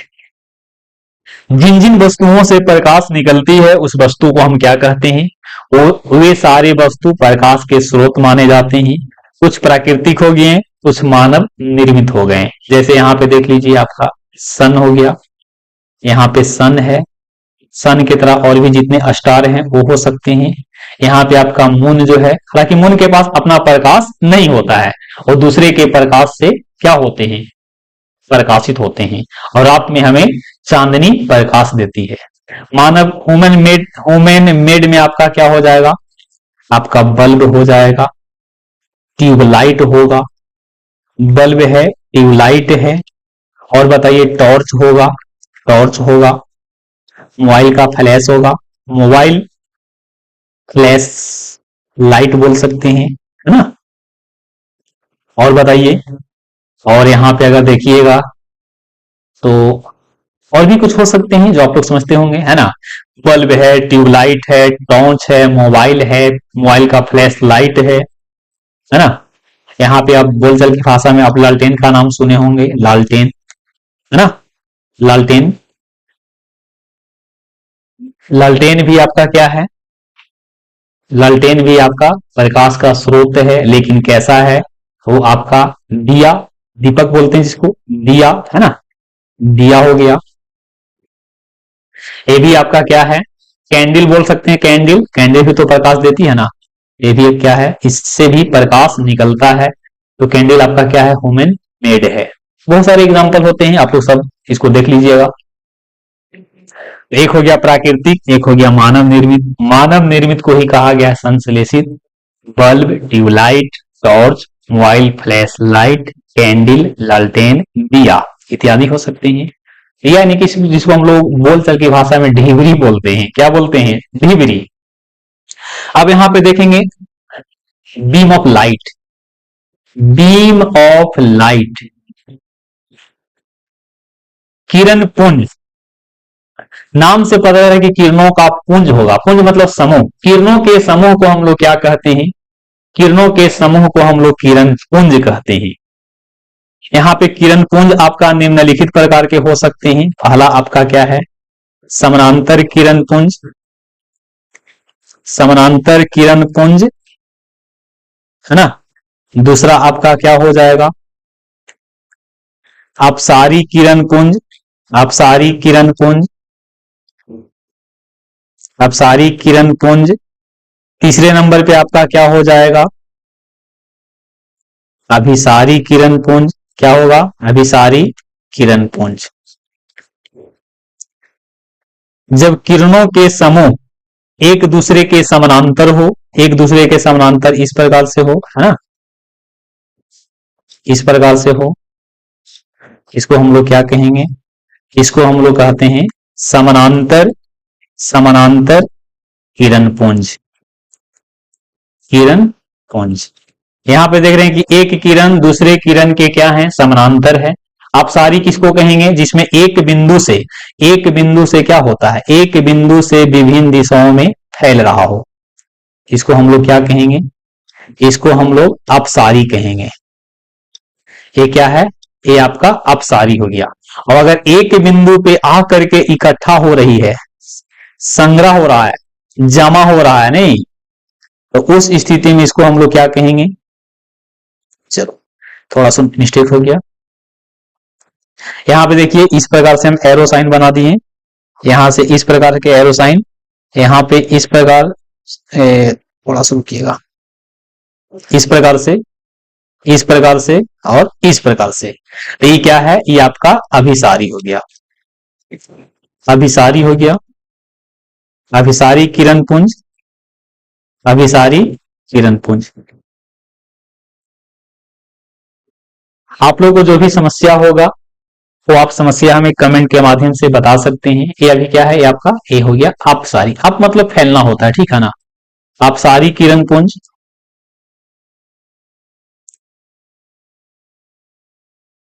Speaker 1: जिन जिन वस्तुओं से प्रकाश निकलती है उस वस्तु को हम क्या कहते हैं, वे सारे वस्तु प्रकाश के स्रोत माने जाते हैं। कुछ प्राकृतिक हो गए, कुछ मानव निर्मित हो गए। जैसे यहाँ पे देख लीजिए, आपका सन हो गया, यहाँ पे सन है, सन की तरह और भी जितने स्टार हैं वो हो सकते हैं। यहाँ पे आपका मून जो है, हालांकि मून के पास अपना प्रकाश नहीं होता है, और दूसरे के प्रकाश से क्या होते हैं, प्रकाशित होते हैं, और रात में हमें चांदनी प्रकाश देती है। मानव ह्यूमन मेड में आपका क्या हो जाएगा, आपका बल्ब हो जाएगा, ट्यूबलाइट होगा, बल्ब है, ट्यूबलाइट है, और बताइए टॉर्च होगा, टॉर्च होगा, मोबाइल का फ्लैश होगा, मोबाइल फ्लैश लाइट बोल सकते हैं, है ना। और बताइए, और यहां पे अगर देखिएगा तो और भी कुछ हो सकते हैं जो आप लोग समझते होंगे, है ना। बल्ब है, ट्यूबलाइट है, टॉर्च है, मोबाइल का फ्लैश लाइट है, है ना। यहाँ पे आप बोलचाल की भाषा में आप लालटेन का नाम सुने होंगे, लालटेन, है ना। लालटेन, लालटेन भी आपका क्या है, लालटेन भी आपका प्रकाश का स्रोत है, लेकिन कैसा है, वो आपका दिया, दीपक बोलते हैं जिसको, दिया, है ना, दिया हो गया। ये भी आपका क्या है, कैंडल बोल सकते हैं, कैंडल, कैंडल भी तो प्रकाश देती है ना, ये भी एक क्या है, इससे भी प्रकाश निकलता है। तो कैंडल आपका क्या है, ह्यूमन मेड है। बहुत सारे एग्जांपल होते हैं, आप लोग सब इसको देख लीजिएगा। एक हो गया प्राकृतिक, एक हो गया मानव निर्मित। मानव निर्मित को ही कहा गया संश्लेषित। Bulb, tube light, torch, mobile flash light, candle, लालटेन, दिया इत्यादि हो सकते हैं। यानी कि जिसको हम लोग बोलचाल की भाषा में ढिबरी बोलते हैं। क्या बोलते हैं, ढिबरी। अब यहां पे देखेंगे beam of light, beam of light, किरण पुंज। नाम से पता है कि किरणों का पुंज होगा, पुंज मतलब समूह, किरणों के समूह को हम लोग क्या कहते हैं, किरणों के समूह को हम लोग किरण पुंज कहते हैं। यहाँ पे किरण पुंज आपका निम्नलिखित प्रकार के हो सकते हैं। पहला आपका क्या है, समानांतर किरण पुंज, समानांतर किरण पुंज, है ना। दूसरा आपका क्या हो जाएगा, अपसारी किरण पुंज, अपसारी किरण पुंज, अपसारी किरण पुंज। तीसरे नंबर पे आपका क्या हो जाएगा, अभिसारी किरण पुंज। क्या होगा, अभिसारी किरण पुंज। जब किरणों के समूह एक दूसरे के समानांतर हो, एक दूसरे के समानांतर इस प्रकार से हो, है ना, इस प्रकार से हो, इसको हम लोग क्या कहेंगे, इसको हम लोग कहते हैं समानांतर, समानांतर किरण पुंज, किरण पुंज। यहां पे देख रहे हैं कि एक किरण दूसरे किरण के क्या है, समानांतर है। अपसारी किसको कहेंगे, जिसमें एक बिंदु से, एक बिंदु से क्या होता है, एक बिंदु से विभिन्न दिशाओं में फैल रहा हो, इसको हम लोग क्या कहेंगे, इसको हम लोग अपसारी कहेंगे। ये क्या है, ये आपका अपसारी हो गया। और अगर एक बिंदु पे आकर के इकट्ठा हो रही है, संग्रह हो रहा है, जमा हो रहा है, नहीं, तो उस स्थिति में इसको हम लोग क्या कहेंगे, चलो थोड़ा सा मिस्टेक हो गया। यहां पे देखिए इस प्रकार से हम एरो साइन बना दिए, यहां से इस प्रकार के एरो साइन, यहां पे इस प्रकार, थोड़ा सा रुकिएगा, इस प्रकार से, इस प्रकार से और इस प्रकार से। तो ये क्या है, ये आपका अभिसारी हो गया, अभिसारी हो गया, अभिसारी किरण पुंज, अभिसारी किरण पुंज। आप लोगों को जो भी समस्या होगा वो आप समस्या हमें कमेंट के माध्यम से बता सकते हैं। ये अभी क्या है, ये आपका ए हो गया अपसारी, अप मतलब फैलना होता है, ठीक है ना, अपसारी किरण पुंज।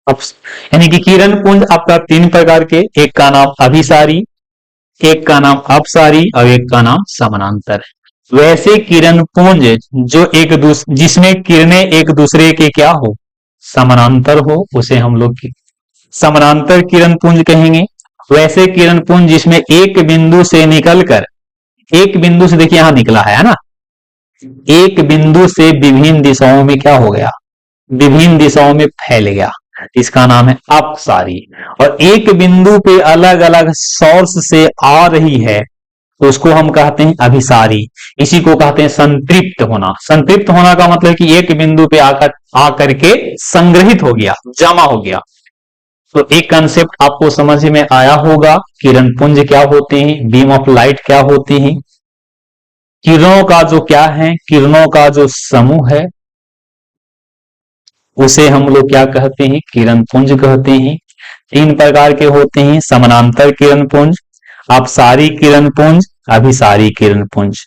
Speaker 1: यानी कि किरण पुंज आपका तीन प्रकार के, एक का नाम अभिसारी, एक का नाम अपसारी और एक का नाम समानांतर। वैसे किरण पुंज जो एक दूसरे, जिसमें किरणें एक दूसरे के क्या हो, समानांतर हो, उसे हम लोग समानांतर किरण पुंज कहेंगे। वैसे किरण पुंज जिसमें एक बिंदु से निकलकर, एक बिंदु से देखिए यहां निकला है ना, एक बिंदु से विभिन्न दिशाओं में क्या हो गया, विभिन्न दिशाओं में फैल गया, इसका नाम है अपसारी। और एक बिंदु पे अलग अलग सोर्स से आ रही है तो उसको हम कहते हैं अभिसारी। इसी को कहते हैं संतृप्त होना। संतृप्त होना का मतलब कि एक बिंदु पे आकर के संग्रहित हो गया, जमा हो गया। तो एक कंसेप्ट आपको समझ में आया होगा, किरण पुंज क्या होते हैं, बीम ऑफ लाइट क्या होती हैं, किरणों का जो क्या है, किरणों का जो समूह है उसे हम लोग क्या कहते हैं, किरण पुंज कहते हैं। तीन प्रकार के होते हैं, समानांतर किरण पुंज, अपसारी किरण पुंज, अभिसारी किरण पुंज।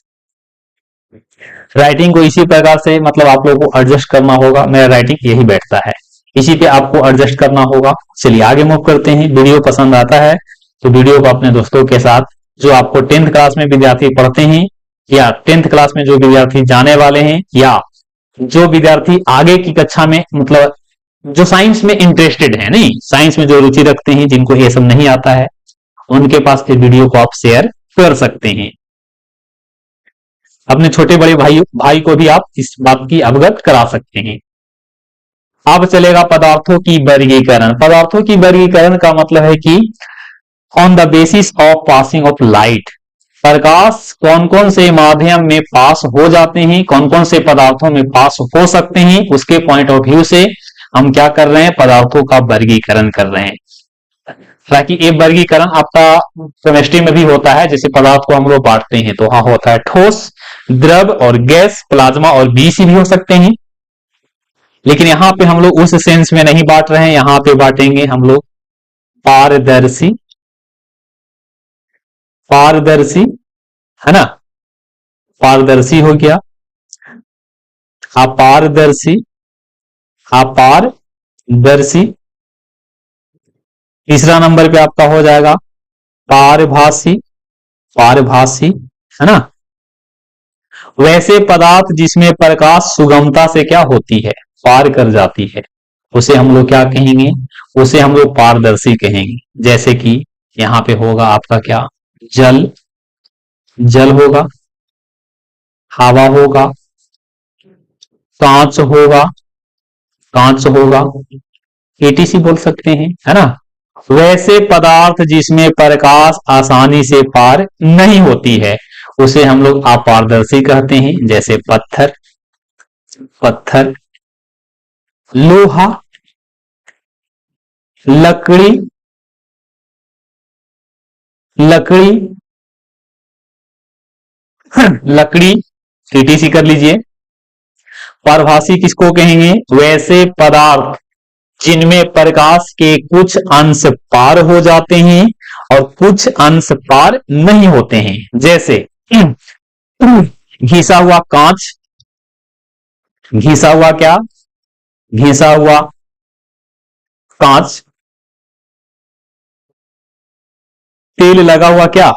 Speaker 1: राइटिंग को इसी प्रकार से मतलब आप लोगों को एडजस्ट करना होगा, मेरा राइटिंग यही बैठता है, इसी पे आपको एडजस्ट करना होगा। चलिए आगे मूव करते हैं। वीडियो पसंद आता है तो वीडियो को अपने दोस्तों के साथ, जो आपको 10th क्लास में विद्यार्थी पढ़ते हैं या 10th क्लास में जो विद्यार्थी जाने वाले हैं या जो विद्यार्थी आगे की कक्षा में मतलब जो साइंस में इंटरेस्टेड है, नहीं साइंस में जो रुचि रखते हैं, जिनको ये सब नहीं आता है, उनके पास इस वीडियो को आप शेयर कर सकते हैं। अपने छोटे बड़े भाई को भी आप इस बात की अवगत करा सकते हैं। अब चलेगा पदार्थों की वर्गीकरण। पदार्थों की वर्गीकरण का मतलब है कि on the basis of passing of light, प्रकाश कौन कौन से माध्यम में पास हो जाते हैं, कौन कौन से पदार्थों में पास हो सकते हैं, उसके पॉइंट ऑफ व्यू से हम क्या कर रहे हैं, पदार्थों का वर्गीकरण कर रहे हैं। ताकि ये वर्गीकरण आपका केमिस्ट्री में भी होता है, जैसे पदार्थ को हम लोग बांटते हैं तो वहां होता है ठोस, द्रव और गैस, प्लाज्मा और बीसी भी हो सकते हैं। लेकिन यहां पे हम लोग उस सेंस में नहीं बांट रहे हैं, यहां पे बांटेंगे हम लोग पारदर्शी, पारदर्शी है ना, पारदर्शी हो गया, अपारदर्शी, अपारदर्शी। तीसरा नंबर पे आपका हो जाएगा पारभासी, पारभासी है ना। वैसे पदार्थ जिसमें प्रकाश सुगमता से क्या होती है, पार कर जाती है, उसे हम लोग क्या कहेंगे, उसे हम लोग पारदर्शी कहेंगे। जैसे कि यहां पे होगा आपका क्या, जल, जल होगा, हवा होगा, कांच होगा, कांच होगा, एटीसी बोल सकते हैं, है ना। वैसे पदार्थ जिसमें प्रकाश आसानी से पार नहीं होती है, उसे हम लोग अपारदर्शी कहते हैं। जैसे पत्थर, पत्थर, लोहा, लकड़ी, लकड़ी, लकड़ी, एटीसी कर लीजिए। पारभासी किसको कहेंगे, वैसे पदार्थ जिनमें प्रकाश के कुछ अंश पार हो जाते हैं और कुछ अंश पार नहीं होते हैं। जैसे घिसा हुआ कांच, घिसा हुआ क्या, घिसा हुआ कांच, तेल लगा हुआ क्या,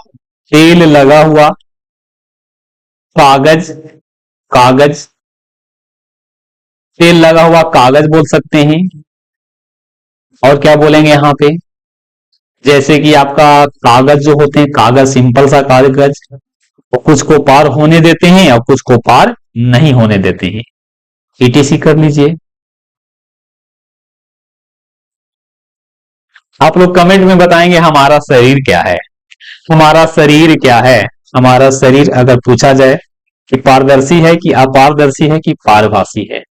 Speaker 1: तेल लगा हुआ कागज, कागज, तेल लगा हुआ कागज बोल सकते हैं। और क्या बोलेंगे यहां पे, जैसे कि आपका कागज जो होते हैं, कागज सिंपल सा कागज, वो कुछ को पार होने देते हैं और कुछ को पार नहीं होने देते हैं। ईटीसी कर लीजिए। आप लोग कमेंट में बताएंगे हमारा शरीर क्या है, हमारा शरीर क्या है। हमारा शरीर अगर पूछा जाए कि पारदर्शी है कि अपारदर्शी है कि पारभासी है,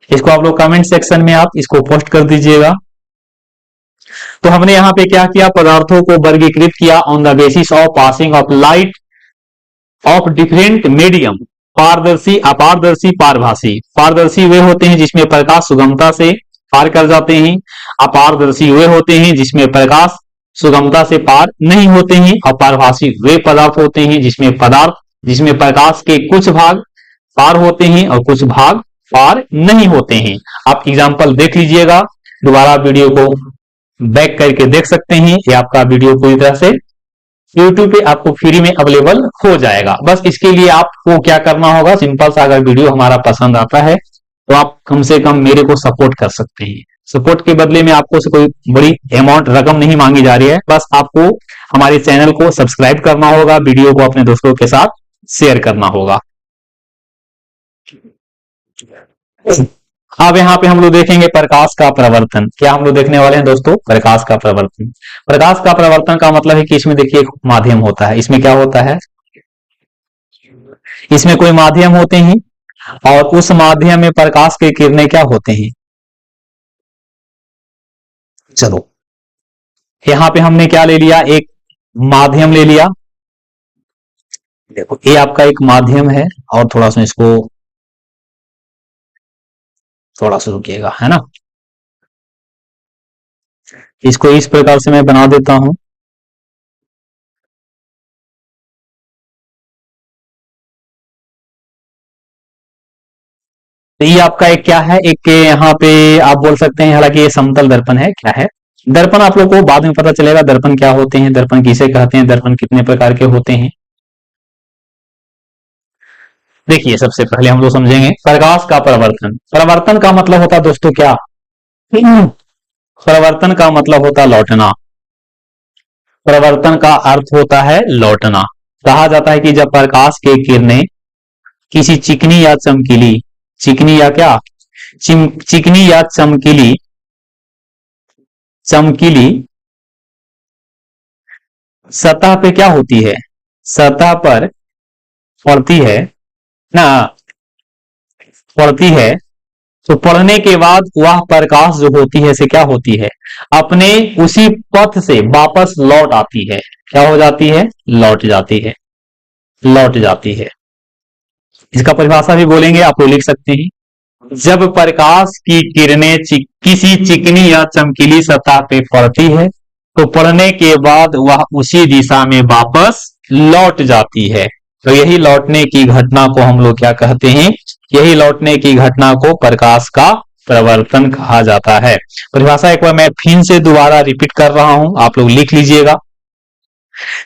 Speaker 1: इसको आप लोग कमेंट सेक्शन में आप इसको पोस्ट कर दीजिएगा। तो हमने यहां पे क्या किया, पदार्थों को वर्गीकृत किया on the basis of passing of light of different medium, पारदर्शी, अपारदर्शी, पारभासी। पारदर्शी वे होते हैं जिसमें प्रकाश सुगमता से पार कर जाते हैं, अपारदर्शी वे होते हैं जिसमें प्रकाश सुगमता से पार नहीं होते हैं, और पारभासी वे पदार्थ होते हैं जिसमें प्रकाश के कुछ भाग पार होते हैं और कुछ भाग पार नहीं होते हैं। आप एग्जाम्पल देख लीजिएगा, दोबारा वीडियो को बैक करके देख सकते हैं। ये आपका वीडियो पूरी तरह से YouTube पे आपको फ्री में अवेलेबल हो जाएगा। बस इसके लिए आपको क्या करना होगा, सिंपल सा, अगर वीडियो हमारा पसंद आता है तो आप कम से कम मेरे को सपोर्ट कर सकते हैं। सपोर्ट के बदले में आपको से कोई बड़ी अमाउंट रकम नहीं मांगी जा रही है, बस आपको हमारे चैनल को सब्सक्राइब करना होगा, वीडियो को अपने दोस्तों के साथ शेयर करना होगा। अब यहाँ पे हम लोग देखेंगे प्रकाश का प्रवर्तन। क्या हम लोग देखने वाले हैं दोस्तों, प्रकाश का प्रवर्तन। प्रकाश का प्रवर्तन का मतलब है कि इसमें देखिए एक माध्यम होता है, इसमें क्या होता है, इसमें कोई माध्यम होते हैं और उस माध्यम में प्रकाश की किरणें क्या होते हैं। चलो यहां पे हमने क्या ले लिया, एक माध्यम ले लिया। देखो ये आपका एक माध्यम है, और थोड़ा सा इसको थोड़ा सा रुकिएगा, है ना। इसको इस प्रकार से मैं बना देता हूं। तो ये आपका एक क्या है, एक यहाँ पे आप बोल सकते हैं, हालांकि ये समतल दर्पण है। क्या है दर्पण, आप लोग को बाद में पता चलेगा दर्पण क्या होते हैं, दर्पण किसे कहते हैं, दर्पण कितने प्रकार के होते हैं। देखिए सबसे पहले हम लोग समझेंगे प्रकाश का प्रवर्तन। प्रवर्तन का मतलब होता है दोस्तों क्या? प्रवर्तन का मतलब होता है लौटना। प्रवर्तन का अर्थ होता है लौटना। कहा जाता है कि जब प्रकाश की किरणें किसी चिकनी या चमकीली, चिकनी या क्या, चिकनी या चमकीली, चमकीली सतह पे क्या होती है, सतह पर पड़ती है ना, पड़ती है, तो पढ़ने के बाद वह प्रकाश जो होती है से क्या होती है, अपने उसी पथ से वापस लौट आती है। क्या हो जाती है? लौट जाती है, लौट जाती है। इसका परिभाषा भी बोलेंगे, आप लोग लिख सकते हैं। जब प्रकाश की किरणें किसी चिकनी या चमकीली सतह पे पड़ती है तो पड़ने के बाद वह उसी दिशा में वापस लौट जाती है। तो यही लौटने की घटना को हम लोग क्या कहते हैं? यही लौटने की घटना को प्रकाश का प्रवर्तन कहा जाता है। परिभाषा एक बार मैं फिर से दोबारा रिपीट कर रहा हूं, आप लोग लिख लीजिएगा।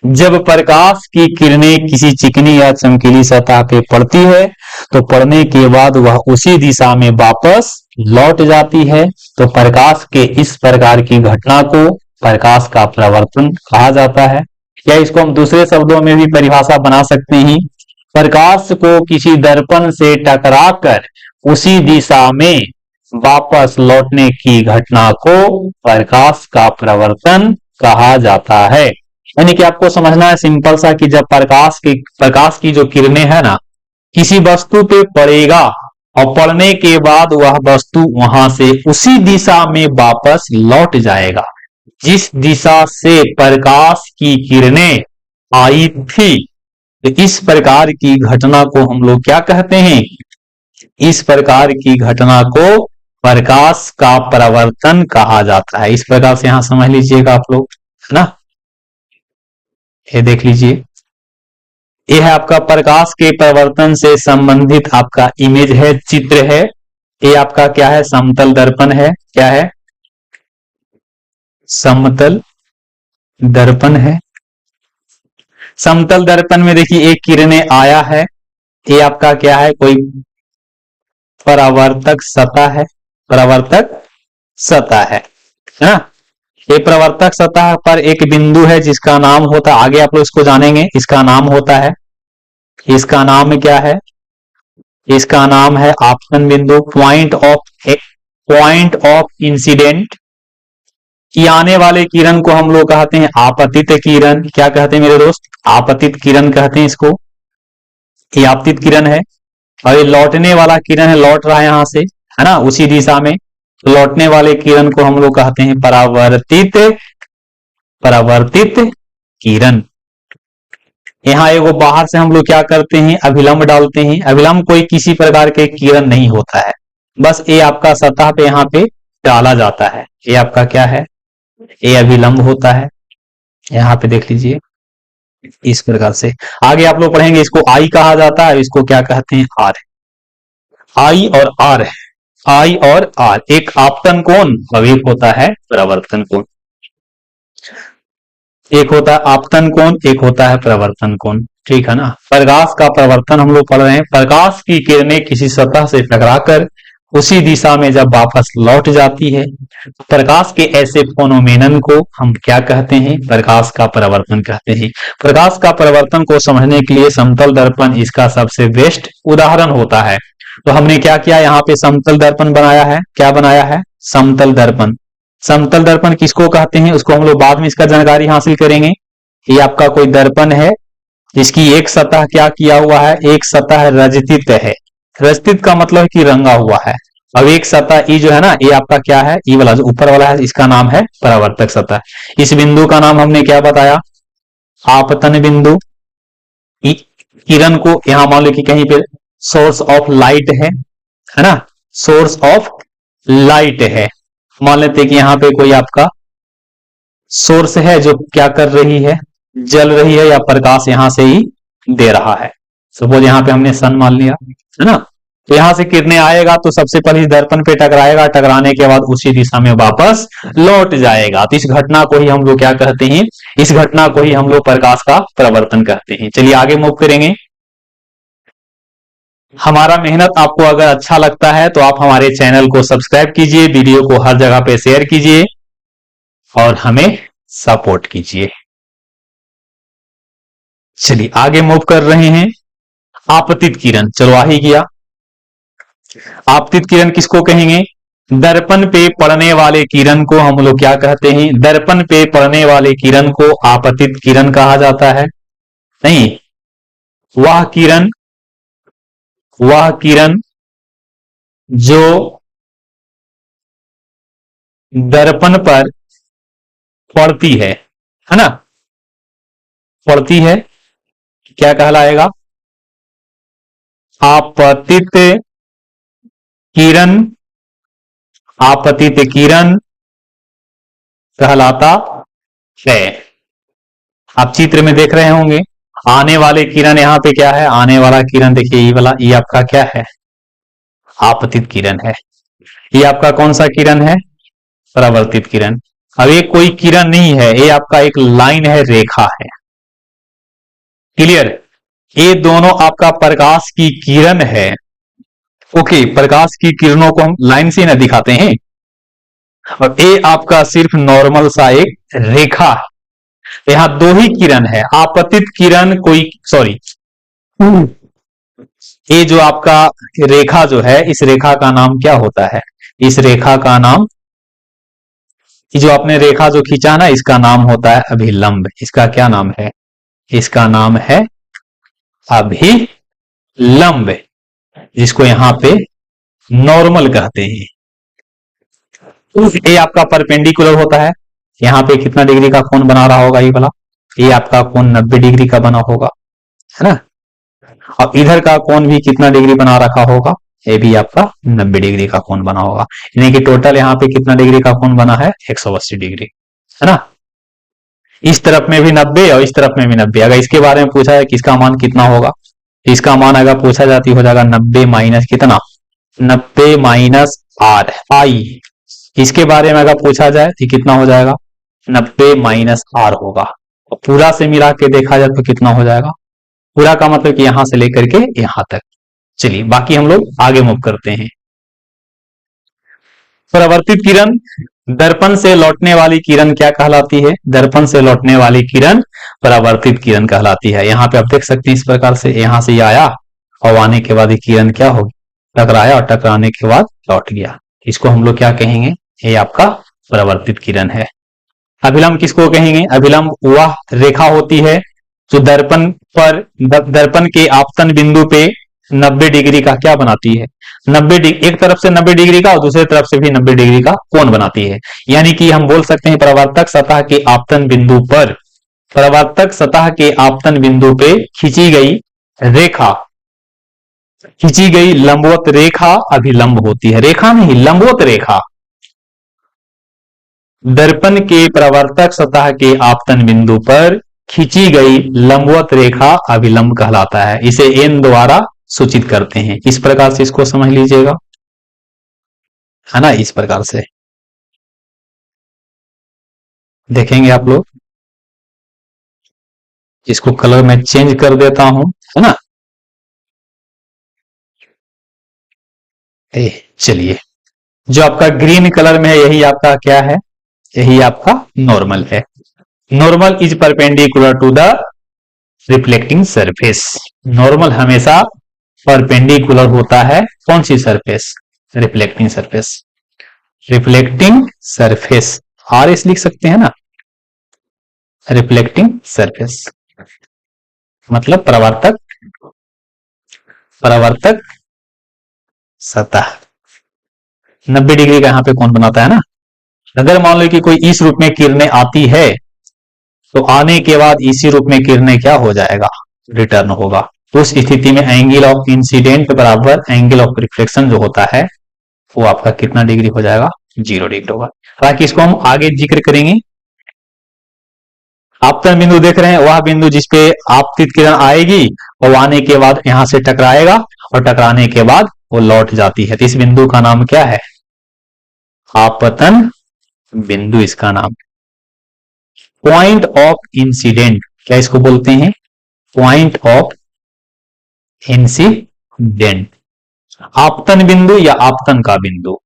Speaker 1: जब प्रकाश की किरणें किसी चिकनी या चमकीली सतह पे पड़ती है तो पड़ने के बाद वह उसी दिशा में वापस लौट जाती है। तो प्रकाश के इस प्रकार की घटना को प्रकाश का प्रवर्तन कहा जाता है। या इसको हम दूसरे शब्दों में भी परिभाषा बना सकते हैं। प्रकाश को किसी दर्पण से टकराकर उसी दिशा में वापस लौटने की घटना को प्रकाश का प्रवर्तन कहा जाता है। यानी कि आपको समझना है सिंपल सा कि जब प्रकाश की जो किरणें है ना किसी वस्तु पे पड़ेगा और पड़ने के बाद वह वस्तु वहां से उसी दिशा में वापस लौट जाएगा जिस दिशा से प्रकाश की किरणें आई थी। तो इस प्रकार की घटना को हम लोग क्या कहते हैं? इस प्रकार की घटना को प्रकाश का प्रवर्तन कहा जाता है। इस प्रकार से यहां समझ लीजिएगा आप लोग, है ना। ये देख लीजिए, ये है आपका प्रकाश के प्रवर्तन से संबंधित आपका इमेज है, चित्र है। ये आपका क्या है? समतल दर्पण है। क्या है? समतल दर्पण है। समतल दर्पण में देखिए एक किरणें आया है, ये आपका क्या है? कोई परावर्तक सतह है, परावर्तक सतह है ना। ये प्रवर्तक सतह पर एक बिंदु है जिसका नाम होता है, आगे आप लोग इसको जानेंगे, इसका नाम होता है, इसका नाम क्या है? इसका नाम है आपतन बिंदु, पॉइंट ऑफ इंसिडेंट। की आने वाले किरण को हम लोग कहते हैं आपतित किरण। क्या कहते हैं मेरे दोस्त? आपतित किरण कहते हैं इसको। ये आपतित किरण है। और ये लौटने वाला किरण है, लौट रहा है यहां से, है ना, उसी दिशा में। लौटने वाले किरण को हम लोग कहते हैं परावर्तित, परावर्तित किरण। यहाँ एगो बाहर से हम लोग क्या करते हैं? अभिलंब डालते हैं। अभिलंब कोई किसी प्रकार के किरण नहीं होता है, बस ये आपका सतह पे यहाँ पे डाला जाता है। ये आपका क्या है? ये अभिलंब होता है। यहाँ पे देख लीजिए इस प्रकार से। आगे आप लोग पढ़ेंगे, इसको आई कहा जाता है, इसको क्या कहते हैं? आर। आई और आर है, आई और आर, एक आपतन कोण और एक होता है प्रवर्तन कोण। एक होता है आपतन कोण, एक होता है प्रवर्तन कोण, ठीक है ना। प्रकाश का प्रवर्तन हम लोग पढ़ रहे हैं। प्रकाश की किरणें किसी सतह से टकराकर उसी दिशा में जब वापस लौट जाती है, प्रकाश के ऐसे फोनोमेनन को हम क्या कहते हैं? प्रकाश का प्रवर्तन कहते हैं। प्रकाश का प्रवर्तन को समझने के लिए समतल दर्पण इसका सबसे बेस्ट उदाहरण होता है। तो हमने क्या किया? यहाँ पे समतल दर्पण बनाया है। क्या बनाया है? समतल दर्पण। समतल दर्पण किसको कहते हैं उसको हम लोग बाद में इसका जानकारी हासिल करेंगे। ये आपका कोई दर्पण है जिसकी एक सतह क्या किया हुआ है? एक सतह रजतित है। रजतित का मतलब है कि रंगा हुआ है। अब एक सतह ई जो है ना, ये आपका क्या है? ई वाला जो ऊपर वाला है, इसका नाम है परावर्तक सतह। इस बिंदु का नाम हमने क्या बताया? आपतन बिंदु। किरण को यहां मान लो कि कहीं पे सोर्स ऑफ लाइट है ना, सोर्स ऑफ लाइट है। मान लेते कि यहाँ पे कोई आपका सोर्स है जो क्या कर रही है? जल रही है या प्रकाश यहां से ही दे रहा है। सपोज यहाँ पे हमने सन मान लिया, है ना। तो यहां से किरणें आएगा तो सबसे पहले दर्पण पे टकराएगा, टकराने के बाद उसी दिशा में वापस लौट जाएगा। तो इस घटना को ही हम लोग क्या कहते हैं? इस घटना को ही हम लोग प्रकाश का प्रवर्तन कहते हैं। चलिए आगे मूव करेंगे। हमारा मेहनत आपको अगर अच्छा लगता है तो आप हमारे चैनल को सब्सक्राइब कीजिए, वीडियो को हर जगह पे शेयर कीजिए और हमें सपोर्ट कीजिए। चलिए आगे मूव कर रहे हैं। आपतित किरण, चलो आ ही गया। आपतित किरण किसको कहेंगे? दर्पण पे पड़ने वाले किरण को हम लोग क्या कहते हैं? दर्पण पे पड़ने वाले किरण को आपतित किरण कहा जाता है। नहीं, वह किरण, वह किरण जो दर्पण पर पड़ती है ना, पड़ती है, क्या कहलाएगा? आपतित किरण, आपतित किरण कहलाता है। आप चित्र में देख रहे होंगे, आने वाले किरण यहाँ पे क्या है? आने वाला किरण देखिए, ये वाला, ये आपका क्या है? आपतित किरण है। ये आपका कौन सा किरण है? परावर्तित किरण। अब ये कोई किरण नहीं है, ये आपका एक लाइन है, रेखा है। क्लियर? ये दोनों आपका प्रकाश की किरण है। ओके, प्रकाश की किरणों को हम लाइन से ना दिखाते हैं, और ये आपका सिर्फ नॉर्मल सा एक रेखा है। यहां दो ही किरण है, आपतित किरण कोई, सॉरी, ये जो आपका रेखा जो है, इस रेखा का नाम क्या होता है? इस रेखा का नाम, जो आपने रेखा जो खींचा ना, इसका नाम होता है अभिलंब। इसका क्या नाम है? इसका नाम है अभिलंब, जिसको यहां पे नॉर्मल कहते हैं। ये आपका परपेंडिकुलर होता है। यहाँ पे कितना डिग्री का कोण बना रहा होगा? ये वाला, ये आपका कोण 90 डिग्री का बना होगा, है ना। और इधर का कोण भी कितना डिग्री बना रखा होगा? ये भी आपका 90 डिग्री का कोण बना होगा। यानी कि टोटल यहाँ पे कितना डिग्री का कोण बना है? 180 डिग्री, है ना। इस तरफ में भी 90 और इस तरफ में भी 90। अगर इसके बारे में पूछा है कि इसका मान कितना होगा, इसका मान अगर पूछा जाती हो जाएगा 90 माइनस कितना? 90 माइनस आर आई। इसके बारे में अगर पूछा जाए तो कितना हो जाएगा? 90 माइनस आर होगा। और पूरा से मिला के देखा जाए तो कितना हो जाएगा? पूरा का मतलब कि यहां से लेकर के यहां तक। चलिए बाकी हम लोग आगे मूव करते हैं। परावर्तित किरण, दर्पण से लौटने वाली किरण क्या कहलाती है? दर्पण से लौटने वाली किरण परावर्तित किरण कहलाती है। यहाँ पे आप देख सकते हैं, इस प्रकार से यहां से आया और आने के बाद किरण क्या होगी? टकराया और टकराने के बाद लौट गया। इसको हम लोग क्या कहेंगे? ये आपका परावर्तित किरण है। अभिलंब किसको कहेंगे? अभिलंब वह रेखा होती है जो दर्पण पर, दर्पण के आपतन बिंदु पे 90 डिग्री का क्या बनाती है? 90 डिग्री, एक तरफ से 90 डिग्री का और दूसरी तरफ से भी 90 डिग्री का कोण बनाती है। यानी कि हम बोल सकते हैं परावर्तक सतह के आपतन बिंदु पर, परावर्तक सतह के आपतन बिंदु पे खींची गई रेखा, खींची गई लंबवत रेखा अभिलंब होती है। रेखा नहीं, लंबवत रेखा। दर्पण के परावर्तक सतह के आपतन बिंदु पर खींची गई लंबवत रेखा अभिलंब कहलाता है। इसे एन द्वारा सूचित करते हैं। इस प्रकार से इसको समझ लीजिएगा, है ना। इस प्रकार से देखेंगे आप लोग। इसको कलर में चेंज कर देता हूं, है ना। चलिए, जो आपका ग्रीन कलर में है यही आपका क्या है? यही आपका नॉर्मल है। Normal is perpendicular to the reflecting surface. Normal हमेशा परपेंडिकुलर होता है कौन सी surface? Reflecting surface. Reflecting surface, R S लिख सकते हैं ना। रिफ्लेक्टिंग सरफेस मतलब परावर्तक, परावर्तक सतह 90 डिग्री का यहां पे कौन बनाता है ना। अगर मान लो कि कोई इस रूप में किरणें आती है तो आने के बाद इसी रूप में किरणें क्या हो जाएगा? रिटर्न होगा। उस स्थिति में एंगल ऑफ इंसिडेंट बराबर एंगल ऑफ रिफ्लेक्शन जो होता है वो आपका कितना डिग्री हो जाएगा? 0 डिग्री होगा। हालांकि इसको हम आगे जिक्र करेंगे। आपतन बिंदु देख रहे हैं, वह बिंदु जिसपे आपतित किरण आएगी और आने के बाद यहां से टकराएगा और टकराने के बाद वो लौट जाती है। तो इस बिंदु का नाम क्या है? आपतन बिंदु इसका नाम। पॉइंट ऑफ इंसिडेंट क्या इसको बोलते हैं? Point of incident. डेंट, आपतन बिंदु या आपतन का बिंदु।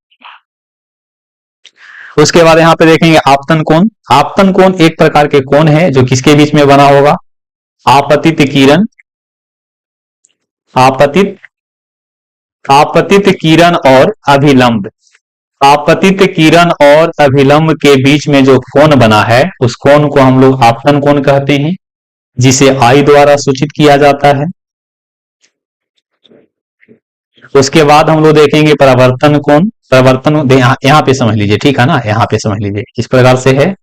Speaker 1: उसके बाद यहां पे देखेंगे आपतन कोण। आपतन कोण एक प्रकार के कोण है जो किसके बीच में बना होगा, आपतित किरण, आपतित आपतित किरण और अभिलंब, आपतित किरण और अभिलंब के बीच में जो कोण बना है उस कोण को हम लोग आपतन कोण कहते हैं, जिसे आई द्वारा सूचित किया जाता है। उसके बाद हम लोग देखेंगे परावर्तन कोण। परावर्तन यहाँ पे समझ लीजिए, ठीक है ना, यहाँ पे समझ लीजिए किस प्रकार से है,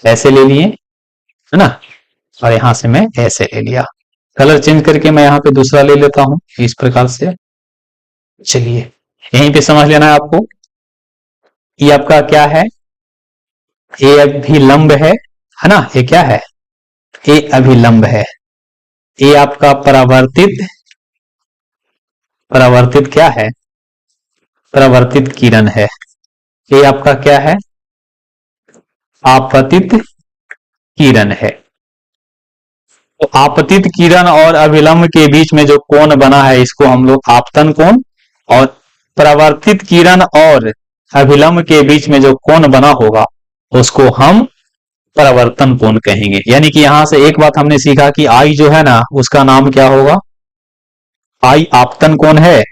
Speaker 1: ऐसे ले लिए है ना, और यहां से मैं ऐसे ले लिया, कलर चेंज करके मैं यहाँ पे दूसरा ले लेता हूं इस प्रकार से। चलिए यहीं पे समझ लेना है आपको, ये आपका क्या है, ए अभिलंब है ना, ये क्या है, ए अभिलंब है। ये आपका परावर्तित, परावर्तित क्या है, परावर्तित किरण है। ये आपका क्या है, आपतित किरण है। तो आपतित किरण और अभिलंब के बीच में जो कोण बना है इसको हम लोग आपतन कोण, और परावर्तित किरण और अभिलंब के बीच में जो कोण बना होगा उसको हम परावर्तन कोण कहेंगे। यानी कि यहां से एक बात हमने सीखा कि आई जो है ना उसका नाम क्या होगा, आई आपतन कोण है,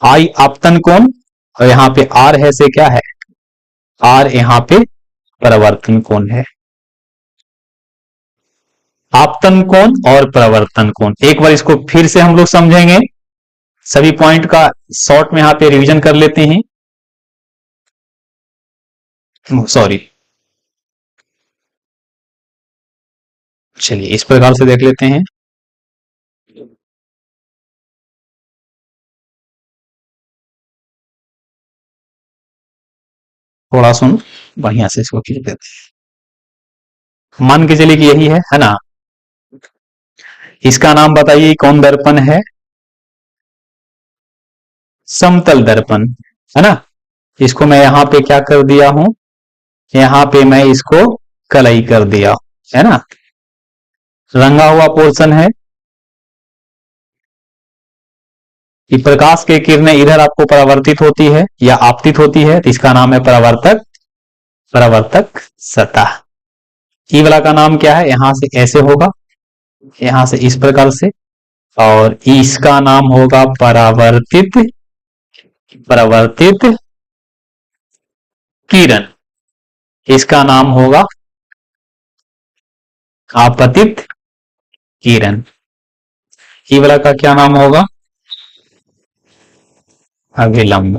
Speaker 1: आई आपतन कोण, और यहाँ पे आर है से क्या है, आर यहाँ पे परावर्तन कोण है। आपतन कोण और परावर्तन कोण, एक बार इसको फिर से हम लोग समझेंगे, सभी पॉइंट का शॉर्ट में यहाँ पे रिवीजन कर लेते हैं। सॉरी, चलिए इस प्रकार से देख लेते हैं। थोड़ा सुन बढ़िया से इसको खींच देते हैं। मान के चलिए कि यही है ना, इसका नाम बताइए कौन दर्पण है, समतल दर्पण है ना। इसको मैं यहाँ पे क्या कर दिया हूं, यहाँ पे मैं इसको कलई कर दिया है ना, रंगा हुआ पोर्शन है कि प्रकाश की किरणें इधर आपको परावर्तित होती है या आपतित होती है, तो इसका नाम है परावर्तक, परावर्तक सतह। ई वाला का नाम क्या है, यहां से ऐसे होगा, यहां से इस प्रकार से, और इसका नाम होगा परावर्तित, परावर्तित किरण, इसका नाम होगा आपतित किरण। ई वाला का क्या नाम होगा, अभिलंब।